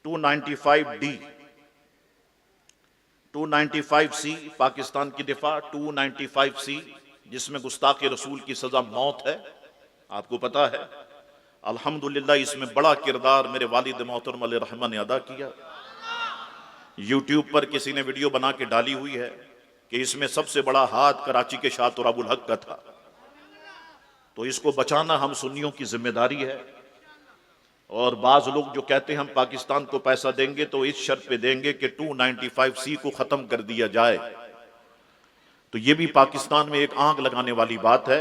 295D 295C पाकिस्तान की दिफा, 295C जिसमें गुस्ताखे रसूल की सजा मौत है, आपको पता है। अल्हम्दुलिल्लाह इसमें बड़ा किरदार मेरे वालिद मोहतरम अलैहि रहमा ने अदा किया। यूट्यूब पर किसी ने वीडियो बना के डाली हुई है कि इसमें सबसे बड़ा हाथ कराची के शाह तुराबुल हक का था। तो इसको बचाना हम सुन्नियों की जिम्मेदारी है। और बाज लोग जो कहते हैं हम पाकिस्तान को पैसा देंगे तो इस शर्त पे देंगे कि 295C को खत्म कर दिया जाए, तो ये भी पाकिस्तान में एक आग लगाने वाली बात है।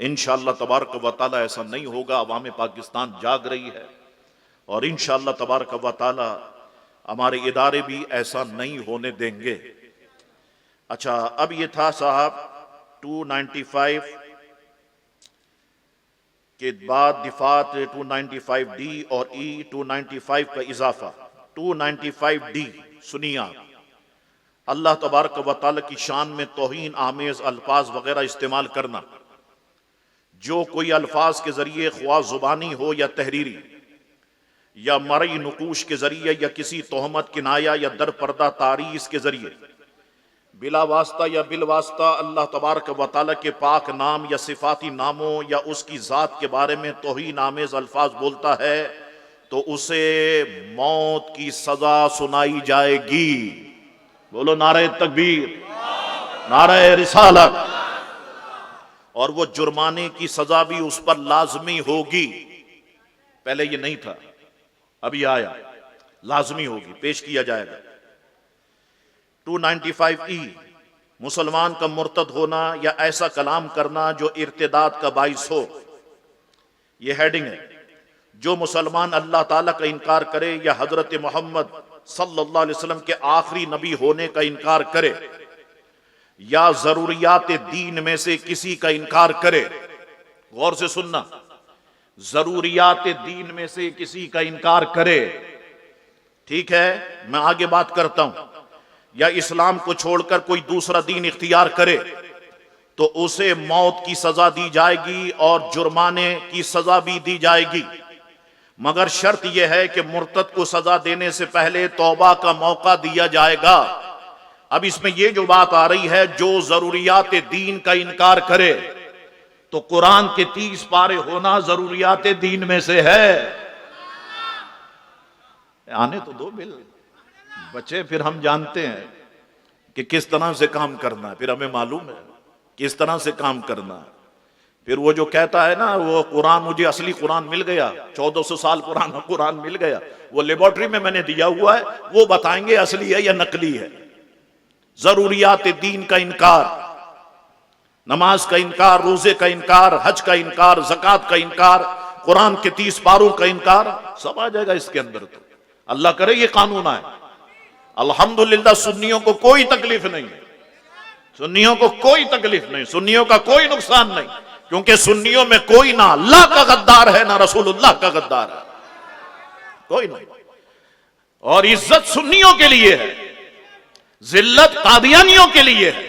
इंशाअल्लाह तबारक व तआला ऐसा नहीं होगा। अवाम पाकिस्तान जाग रही है और इंशाअल्लाह तबारक व तआला हमारे इदारे भी ऐसा नहीं होने देंगे। अच्छा, अब ये था साहब 295 के बाद दिफात 295D और E 295 का इजाफा 295D। सुनिए आप, अल्लाह तबारक व तआला की शान में तौहीन आमेज अल्फाज वगैरह इस्तेमाल करना, जो कोई अल्फाज के जरिए ख्वाह जुबानी हो या तहरीरी या मरई नुकूश के जरिए या किसी तोहमत किनाया या दर पर्दा तारीस के जरिए बिला वास्ता या बिल वास्ता अल्लाह तबारक व तआला के पाक नाम या सिफाती नामों या उसकी ज़ात के बारे में तौहीन आमेज अल्फाज बोलता है तो उसे मौत की सजा सुनाई जाएगी। बोलो नारे तकबीर, नारे रिसालत। और वो जुर्माने की सजा भी उस पर लाजमी होगी। पहले ये नहीं था, अभी आया, लाजमी होगी, पेश किया जाएगा। 295E मुसलमान का मुर्तद होना या ऐसा कलाम करना जो इर्तिदाद का बाइस हो, यह हेडिंग है। जो मुसलमान अल्लाह ताला का इनकार करे या हजरत मोहम्मद सल्लल्लाहु अलैहि वसल्लम के आखिरी नबी होने का इनकार करे या जरूरियात दीन में से किसी का इनकार करे, गौर से सुनना, जरूरियात दीन में से किसी का इनकार करे, ठीक है, मैं आगे बात करता हूं, या इस्लाम को छोड़कर कोई दूसरा दीन इख्तियार करे तो उसे मौत की सजा दी जाएगी और जुर्माने की सजा भी दी जाएगी। मगर शर्त यह है कि मुर्तद को सजा देने से पहले तौबा का मौका दिया जाएगा। अब इसमें यह जो बात आ रही है, जो जरूरियात दीन का इनकार करे, तो कुरान के 30 पारे होना जरूरियात दीन में से है। आने तो दो बिल बच्चे, फिर हम जानते हैं कि किस तरह से काम करना है, फिर हमें मालूम है किस तरह से काम करना है। फिर वो जो कहता है ना, वो कुरान, मुझे असली कुरान मिल गया, 1400 साल पुराना कुरान मिल गया, वो लेबोरेटरी में मैंने दिया हुआ है, वो बताएंगे असली है या नकली है। जरूरियात दीन का इनकार, नमाज का इनकार, रोजे का इनकार, हज का इनकार, ज़कात का इनकार, कुरान के 30 पारों का इनकार, सब आ जाएगा इसके अंदर। तो अल्लाह करे ये कानून आए। अल्हम्दुलिल्लाह सुन्नियों को कोई तकलीफ नहीं है, सुन्नियों को कोई तकलीफ नहीं, सुन्नियों का कोई नुकसान नहीं, क्योंकि सुन्नियों में कोई ना अल्लाह का गद्दार है ना रसूलुल्लाह का गद्दार है, कोई नहीं। और इज्जत सुन्नियों के लिए है, जिल्लत कादियानियों के लिए है।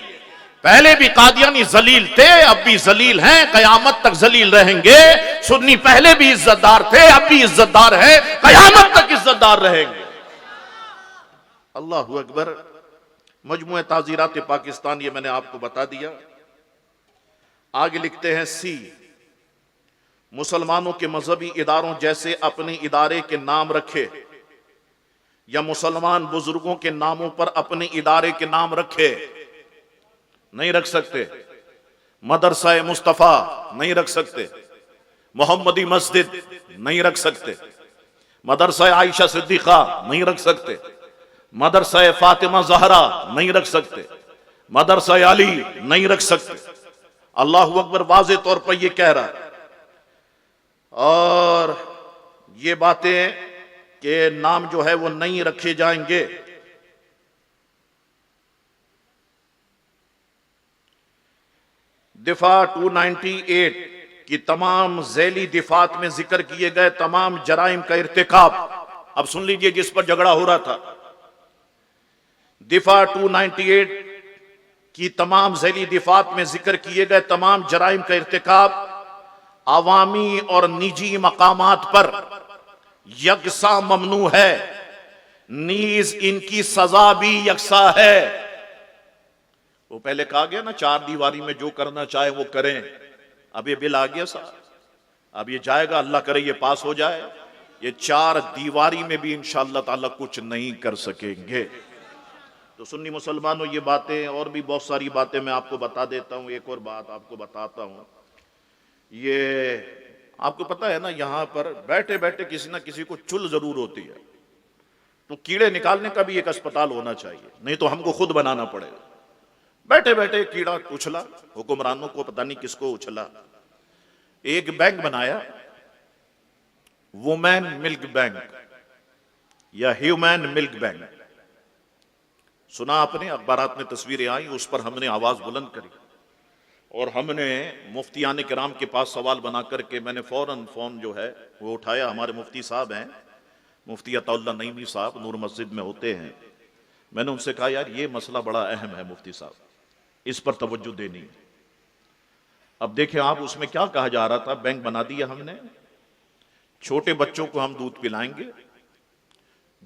पहले भी कादियानी जलील थे, अब भी जलील हैं, कयामत तक जलील रहेंगे। सुन्नी पहले भी इज्जतदार थे, अब भी इज्जतदार है, कयामत तक इज्जतदार रहेंगे। अल्लाहु अकबर। मजमूए ताज़ीरात पाकिस्तान, ये मैंने आपको बता दिया। आगे लिखते हैं सी, मुसलमानों के मजहबी इदारों जैसे अपने इदारे के नाम रखे या मुसलमान बुजुर्गों के नामों पर अपने इदारे के नाम रखे, नहीं रख सकते। मदरसा मुस्तफ़ा नहीं रख सकते, मोहम्मदी मस्जिद नहीं रख सकते, मदरसा आयशा सिद्दीक़ा नहीं रख सकते, मदरसा फातिमा ज़हरा नहीं रख सकते, मदरसा अली नहीं रख सकते। अल्लाहु अकबर वाज़े तौर पर यह कह रहा है। और ये बातें के नाम जो है वो नहीं रखे जाएंगे। दिफा 298 की तमाम झैली दिफात में जिक्र किए गए तमाम जराइम का इर्तिकाब, अब सुन लीजिए जिस पर झगड़ा हो रहा था। दिफा 298 की तमाम झैली दिफात में जिक्र किए गए तमाम जराइम का इर्तिकाब अवामी और निजी मकामात पर यकसा ममनू है, नीज इनकी सजा भी यकसा है। वो पहले कहा गया ना, 4 दीवारी में जो करना चाहे वो करें। अब ये बिल आ गया साहब, अब ये जाएगा, अल्लाह करे ये पास हो जाए, ये 4 दीवारी में भी इंशाअल्लाह ताला कुछ नहीं कर सकेंगे। तो सुन्नी मुसलमानों, ये बातें और भी बहुत सारी बातें मैं आपको बता देता हूं। एक और बात आपको बताता हूं, ये आपको पता है ना, यहां पर बैठे बैठे किसी ना किसी को चुल जरूर होती है, तो कीड़े निकालने का भी एक अस्पताल होना चाहिए, नहीं तो हमको खुद बनाना पड़ेगा। बैठे बैठे कीड़ा उछला, हुक्मरानों को पता नहीं किसको उछला, एक बैंक बनाया, वुमेन मिल्क बैंक या ह्यूमन मिल्क बैंक। सुना आपने, अखबारात में तस्वीरें आई, उस पर हमने आवाज बुलंद करी और हमने मुफ्तियान किराम के पास सवाल बना करके मैंने फौरन फोन जो है वो उठाया। हमारे मुफ्ती साहब हैं, मुफ्ती अताउल्लाह नईमी साहब, नूर मस्जिद में होते हैं। मैंने उनसे कहा, यार ये मसला बड़ा अहम है मुफ्ती साहब, इस पर तवज्जो देनी है। अब देखें आप, उसमें क्या कहा जा रहा था, बैंक बना दिया हमने, छोटे बच्चों को हम दूध पिलाएंगे,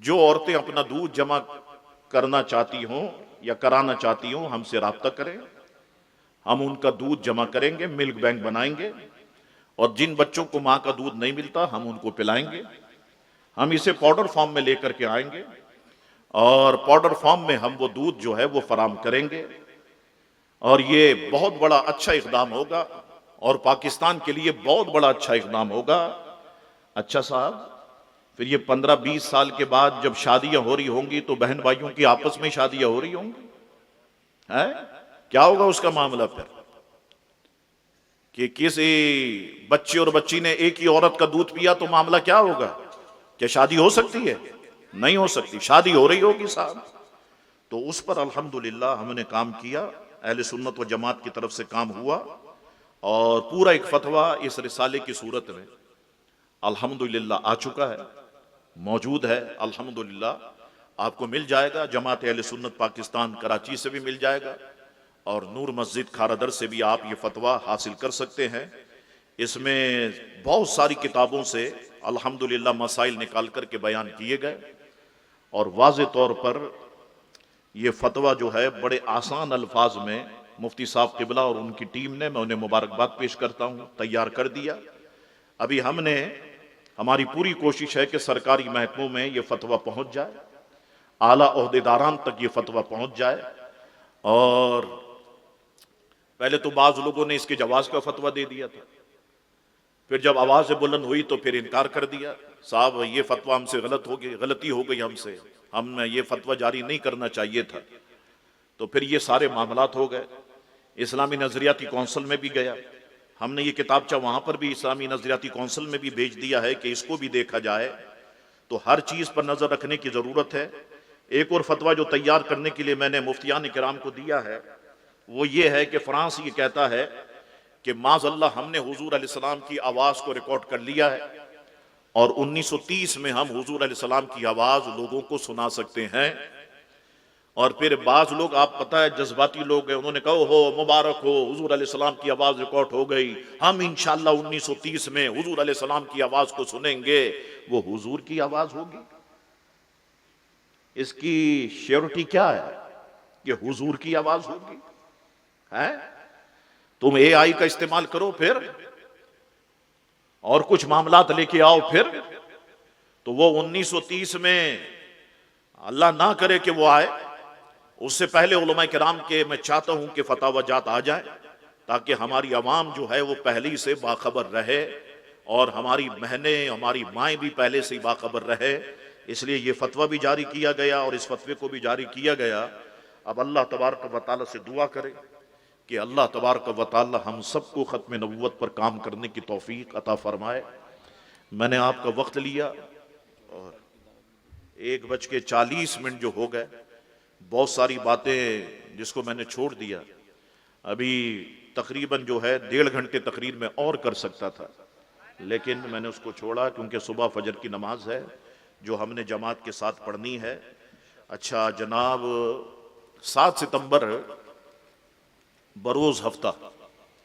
जो औरतें अपना दूध जमा करना चाहती हों या कराना चाहती हों हमसे राब्ता करें, हम उनका दूध जमा करेंगे, मिल्क बैंक बनाएंगे, और जिन बच्चों को मां का दूध नहीं मिलता हम उनको पिलाएंगे। हम इसे पाउडर फॉर्म में लेकर के आएंगे और पाउडर फॉर्म में हम वो दूध जो है वो फराम करेंगे, और ये बहुत बड़ा अच्छा इकदाम होगा और पाकिस्तान के लिए बहुत बड़ा अच्छा इकदाम होगा। अच्छा साहब, फिर ये 15-20 साल के बाद जब शादियां हो रही होंगी तो बहन भाइयों की आपस में शादियां हो रही होंगी, है क्या होगा उसका मामला फिर? कि किसी बच्चे और बच्ची ने एक ही औरत का दूध पिया तो मामला क्या होगा? क्या शादी हो सकती है? नहीं हो सकती, शादी हो रही होगी साहब। तो उस पर अल्हम्दुलिल्लाह हमने काम किया, अहले सुन्नत व जमात की तरफ से काम हुआ, और पूरा एक फतवा इस रिसाले की सूरत में अल्हम्दुलिल्लाह आ चुका है, मौजूद है। अल्हम्दुलिल्लाह आपको मिल जाएगा, जमात अहले सुन्नत पाकिस्तान कराची से भी मिल जाएगा और नूर मस्जिद खारादर से भी आप ये फतवा हासिल कर सकते हैं। इसमें बहुत सारी किताबों से अल्हम्दुलिल्लाह मसाइल निकाल करके बयान किए गए और वाज़े तौर पर यह फतवा जो है बड़े आसान अल्फाज में मुफ्ती साहब किबला और उनकी टीम ने, मैं उन्हें मुबारकबाद पेश करता हूं, तैयार कर दिया। अभी हमारी पूरी कोशिश है कि सरकारी महकमों में यह फतवा पहुंच जाए, आला ओहदेदारान तक ये फतवा पहुंच जाए। और पहले तो बाज लोगों ने इसके जवाज का फतवा दे दिया था, फिर जब आवाज बुलंद हुई तो फिर इनकार कर दिया, साहब ये फतवा हमसे गलती हो गई हमसे, हम ये फतवा जारी नहीं करना चाहिए था। तो फिर ये सारे मामलात हो गए, इस्लामी नजरियाती कौंसिल में भी गया, हमने ये किताबचा वहां पर भी इस्लामी नजरियाती कौंसिल में भी भेज दिया है कि इसको भी देखा जाए। तो हर चीज पर नजर रखने की जरूरत है। एक और फतवा जो तैयार करने के लिए मैंने मुफ्तियान किराम को दिया है वो ये है कि फ्रांस ये कहता है कि माज़अल्लाह हमने हुजूर अलैहिस्सलाम की आवाज को रिकॉर्ड कर लिया है और 1930 में हम हुजूर अलैहिस्सलाम की आवाज लोगों को सुना सकते हैं। और फिर बाज लोग, आप पता है जज्बाती लोग हैं, उन्होंने कहा हो मुबारक हो हुजूर अलैहिस्सलाम की आवाज रिकॉर्ड हो गई, हम इंशाअल्लाह 1930 में हुजूर अलैहिस्सलाम की आवाज को सुनेंगे। वो हुजूर की आवाज होगी? इसकी श्योरिटी क्या है कि हुजूर की आवाज होगी? है तुम एआई का इस्तेमाल करो फिर और कुछ मामलात लेके आओ फिर, तो वो 1930 में अल्लाह ना करे कि वो आए, उससे पहले उलमा किराम के मैं चाहता हूं कि फतावा जात आ जाए ताकि हमारी आवाम जो है वो पहले ही से बाखबर रहे और हमारी बहनें, हमारी माएँ भी पहले से ही बाखबर रहे। इसलिए ये फतवा भी जारी किया गया और इस फतवे को भी जारी किया गया। अब अल्लाह तबारक व तआला से दुआ करें कि अल्लाह तबारक व तआला हम सबको ख़त्म नबुव्वत पर काम करने की तौफीक अता फरमाए। मैंने आपका वक्त लिया और 1:40 जो हो गए, बहुत सारी बातें जिसको मैंने छोड़ दिया, अभी तकरीबन जो है 1.5 घंटे तकरीर में और कर सकता था, लेकिन मैंने उसको छोड़ा क्योंकि सुबह फजर की नमाज है जो हमने जमात के साथ पढ़नी है। अच्छा जनाब, 7 सितंबर बरोज हफ्ता,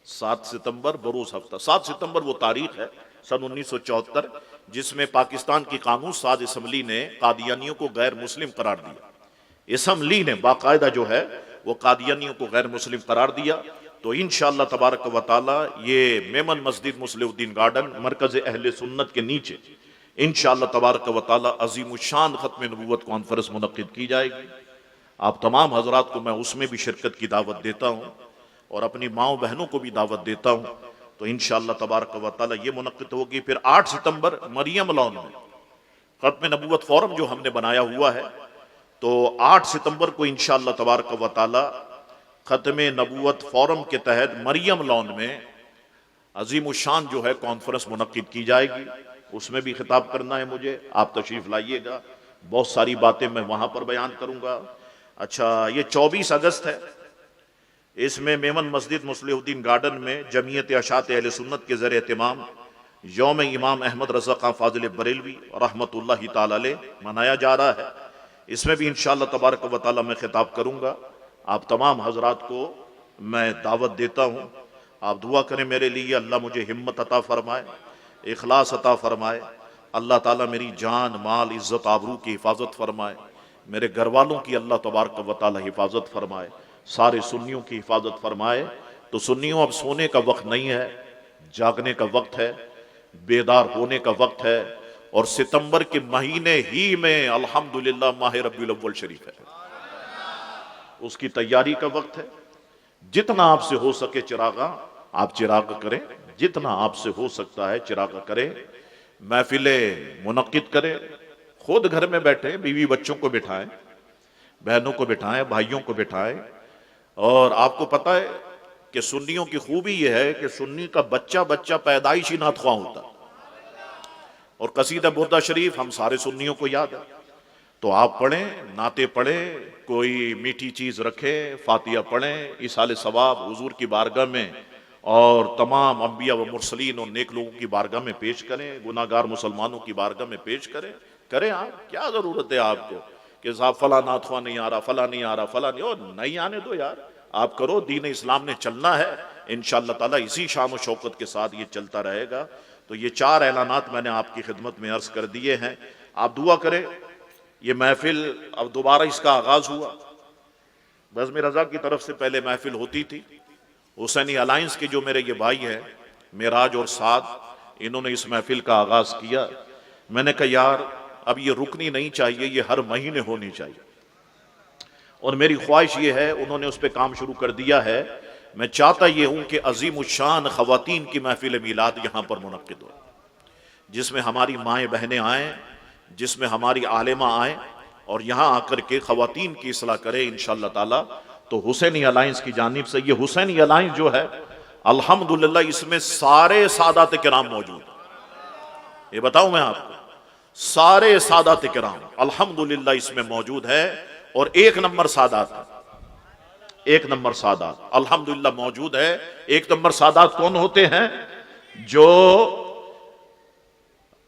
7 सितंबर बरोज हफ्ता, 7 सितंबर वो तारीख है सन 1974 जिसमें पाकिस्तान की कानून साज असम्बली ने कादियानियों को गैर मुस्लिम करार दिया। असम्बली ने बाकायदा जो है वो कादियानियों को गैर मुस्लिम करार दिया। तो इंशाअल्लाह तबारक व तआला ये मेमन मस्जिद मुस्लिहुद्दीन गार्डन मरकज अहले सुन्नत के नीचे इंशाअल्लाह तबारक व तआला अज़ीमुश्शान ख़त्म नबुव्वत कॉन्फ्रेंस मुनक्किद की जाएगी। आप तमाम हजरात को मैं उसमें भी शिरकत की दावत देता हूँ और अपनी माओ बहनों को भी दावत देता हूँ। तो इंशाअल्लाह तबारक व तआला ये मुनक्किद होगी। फिर 8 सितंबर मरियम लॉन में खत्म नबूवत फोरम जो हमने बनाया हुआ है, तो 8 सितंबर को इंशाअल्लाह तबारक व तआला खत्म नबूवत फोरम के तहत मरियम लॉन में अजीम शान जो है कॉन्फ्रेंस मुनक्किद की जाएगी। उसमें भी खिताब करना है मुझे, आप तशरीफ लाइएगा, बहुत सारी बातें मैं वहां पर बयान करूंगा। अच्छा, ये 24 अगस्त है, इसमें मेमन मस्जिद मुस्लिहुद्दीन गार्डन में जमीयत अशात अहले सुन्नत के ज़रिए एहतमाम यौम इमाम अहमद रज़ा खां फाजिल बरेलवी रहमतुल्लाहि ताला अलैह मनाया जा रहा है। इसमें भी इंशाअल्लाह तबारक व तआला मैं खिताब करूंगा। आप तमाम हजरात को मैं दावत देता हूँ, आप दुआ करें मेरे लिए, अल्लाह मुझे हिम्मत अता फरमाए, इखलास अता फरमाए, अल्लाह ताला मेरी जान माल इज़्ज़त आबरू की हिफाजत फरमाए, मेरे घर वालों की अल्लाह तबारक व तआला हिफाजत फरमाए, सारे सुन्नियों की हिफाजत फरमाए। तो सुन्नियों, अब सोने का वक्त नहीं है, जागने का वक्त है, बेदार होने का वक्त है। और सितंबर के महीने ही में अल्हम्दुलिल्लाह माह रब्बीउल अव्वल शरीफ है, उसकी तैयारी का वक्त है। जितना आपसे हो सके चिरागा आप चिराग करें, जितना आपसे हो सकता है चिराग करें, महफिले मुनक्किद करें, खुद घर में बैठे, बीवी बच्चों को बिठाएं, बहनों को बिठाएं, भाइयों को बिठाएं। और आपको पता है कि सुन्नियों की खूबी यह है कि सुन्नी का बच्चा बच्चा पैदाइशी नातख्वां होता है। और कसीदा बुर्दा शरीफ हम सारे सुन्नियों को याद है, तो आप पढ़ें, नाते पढ़ें, कोई मीठी चीज रखें, फातिहा पढ़ें, इसाले सवाब हुजूर की बारगाह में और तमाम अंबिया व मुरसलीन और नेक लोगों की बारगाह में पेश करें, गुनाहगार मुसलमानों की बारगाह में पेश करें। आप क्या जरूरत है आपको कि साहब फला नाथवा नहीं आ रहा, फला नहीं आ रहा, फला नहीं, और नहीं आने दो यार, आप करो, दीन इस्लाम ने चलना है, इंशाअल्लाह ताला इसी शान और शौकत के साथ ये चलता रहेगा। तो ये 4 ऐलानात मैंने आपकी खिदमत में अर्ज कर दिए हैं, आप दुआ करें। ये महफिल अब दोबारा इसका आगाज हुआ, बज़्म रज़ा की तरफ से पहले महफिल होती थी, हुसैनी अलायंस के जो मेरे ये भाई हैं मेराज और साद, इन्होंने इस महफिल का आगाज किया। मैंने कहा यार अब ये रुकनी नहीं चाहिए, ये हर महीने होनी चाहिए। और मेरी ख्वाहिश ये है, उन्होंने उस पर काम शुरू कर दिया है, मैं चाहता ये हूं कि अजीम शान खवातीन की महफिल मीलाद यहाँ पर मुनक्किद हो, जिसमें हमारी माएँ बहनें आएँ, जिसमें हमारी आलिमा आए और यहाँ आकर के खवातीन की इस्लाह करे इंशाअल्लाह ताला। तो हुसैनी अलायंस की जानिब से, ये हुसैनी अलायंस जो है अल्हम्दुलिल्लाह इसमें सारे सादात किराम मौजूद हैं। ये बताऊं मैं आपको, सारे सादात किराम अल्हम्दुलिल्लाह इसमें मौजूद है। और 1 नंबर सादात, 1 नंबर सादात अल्हम्दुलिल्लाह मौजूद है। 1 नंबर सादात कौन होते हैं? जो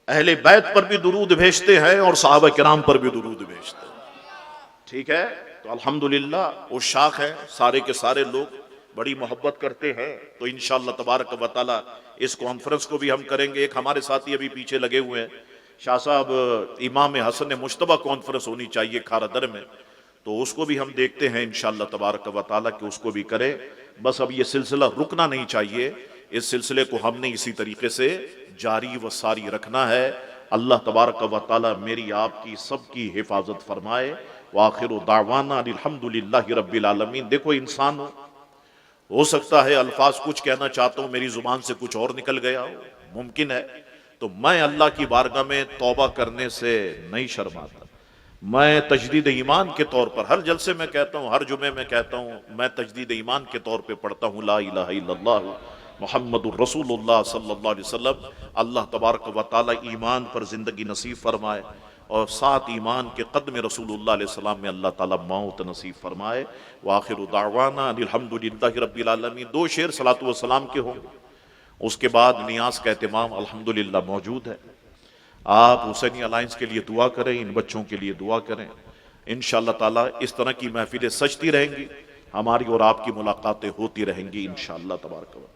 अहले बैत पर भी दुरूद भेजते हैं और सहाबा किराम पर भी दुरूद भेजते हैं। ठीक है, तो अल्हम्दुलिल्लाह वो शाख है, सारे के सारे लोग बड़ी मोहब्बत करते हैं। तो इंशाअल्लाह तबारक व तआला इस कॉन्फ्रेंस को भी हम करेंगे। एक हमारे साथी अभी पीछे लगे हुए हैं, शाह साहब, इमाम हसन मुश्तबा कॉन्फ्रेंस होनी चाहिए खारादर में, तो उसको भी हम देखते हैं इंशाअल्लाह तबारक व तआला कि उसको भी करें। बस अब ये सिलसिला रुकना नहीं चाहिए, इस सिलसिले को हमने इसी तरीके से जारी व सारी रखना है। अल्लाह तबारक व तआला मेरी आपकी सबकी हिफाजत फरमाए। व आखिरु दावाना अल्हम्दुलिल्लाहि रब्बिल आलमीन। देखो इंसान हो सकता है अल्फाज कुछ कहना चाहता हूँ, मेरी जुबान से कुछ और निकल गया हो, मुमकिन है। तो मैं अल्लाह की बारगाह में तौबा करने से नहीं शर्माता। मैं तजदीद ईमान के तौर पर हर जलसे में कहता हूँ, हर जुमे में कहता हूँ, मैं तजदीद ईमान के तौर पे पढ़ता हूँ ला इलाहा इल्लल्लाह मुहम्मदुर रसूलुल्लाह सल्लल्लाहु अलैहि वसल्लम। अल्लाह तबारक व तआला ईमान पर जिंदगी नसीब फरमाए और साथ ईमान के कदम रसूलुल्लाह अलैहि सलाम में अल्लाह ताला मौत नसीब फरमाए। व आखिरु दावाना अल्हम्दुलिल्लाहि रब्बिल आलमीन। 2 शेर सलातो व सलाम के होंगे, उसके बाद नियाज का एहतमाम अल्हम्दुलिल्लाह मौजूद है। आप हुसैनी अलायंस के लिए दुआ करें, इन बच्चों के लिए दुआ करें। इंशाअल्लाह ताला इस तरह की महफिलें सजती रहेंगी, हमारी और आपकी मुलाकातें होती रहेंगी इंशाअल्लाह तबारक व तआला।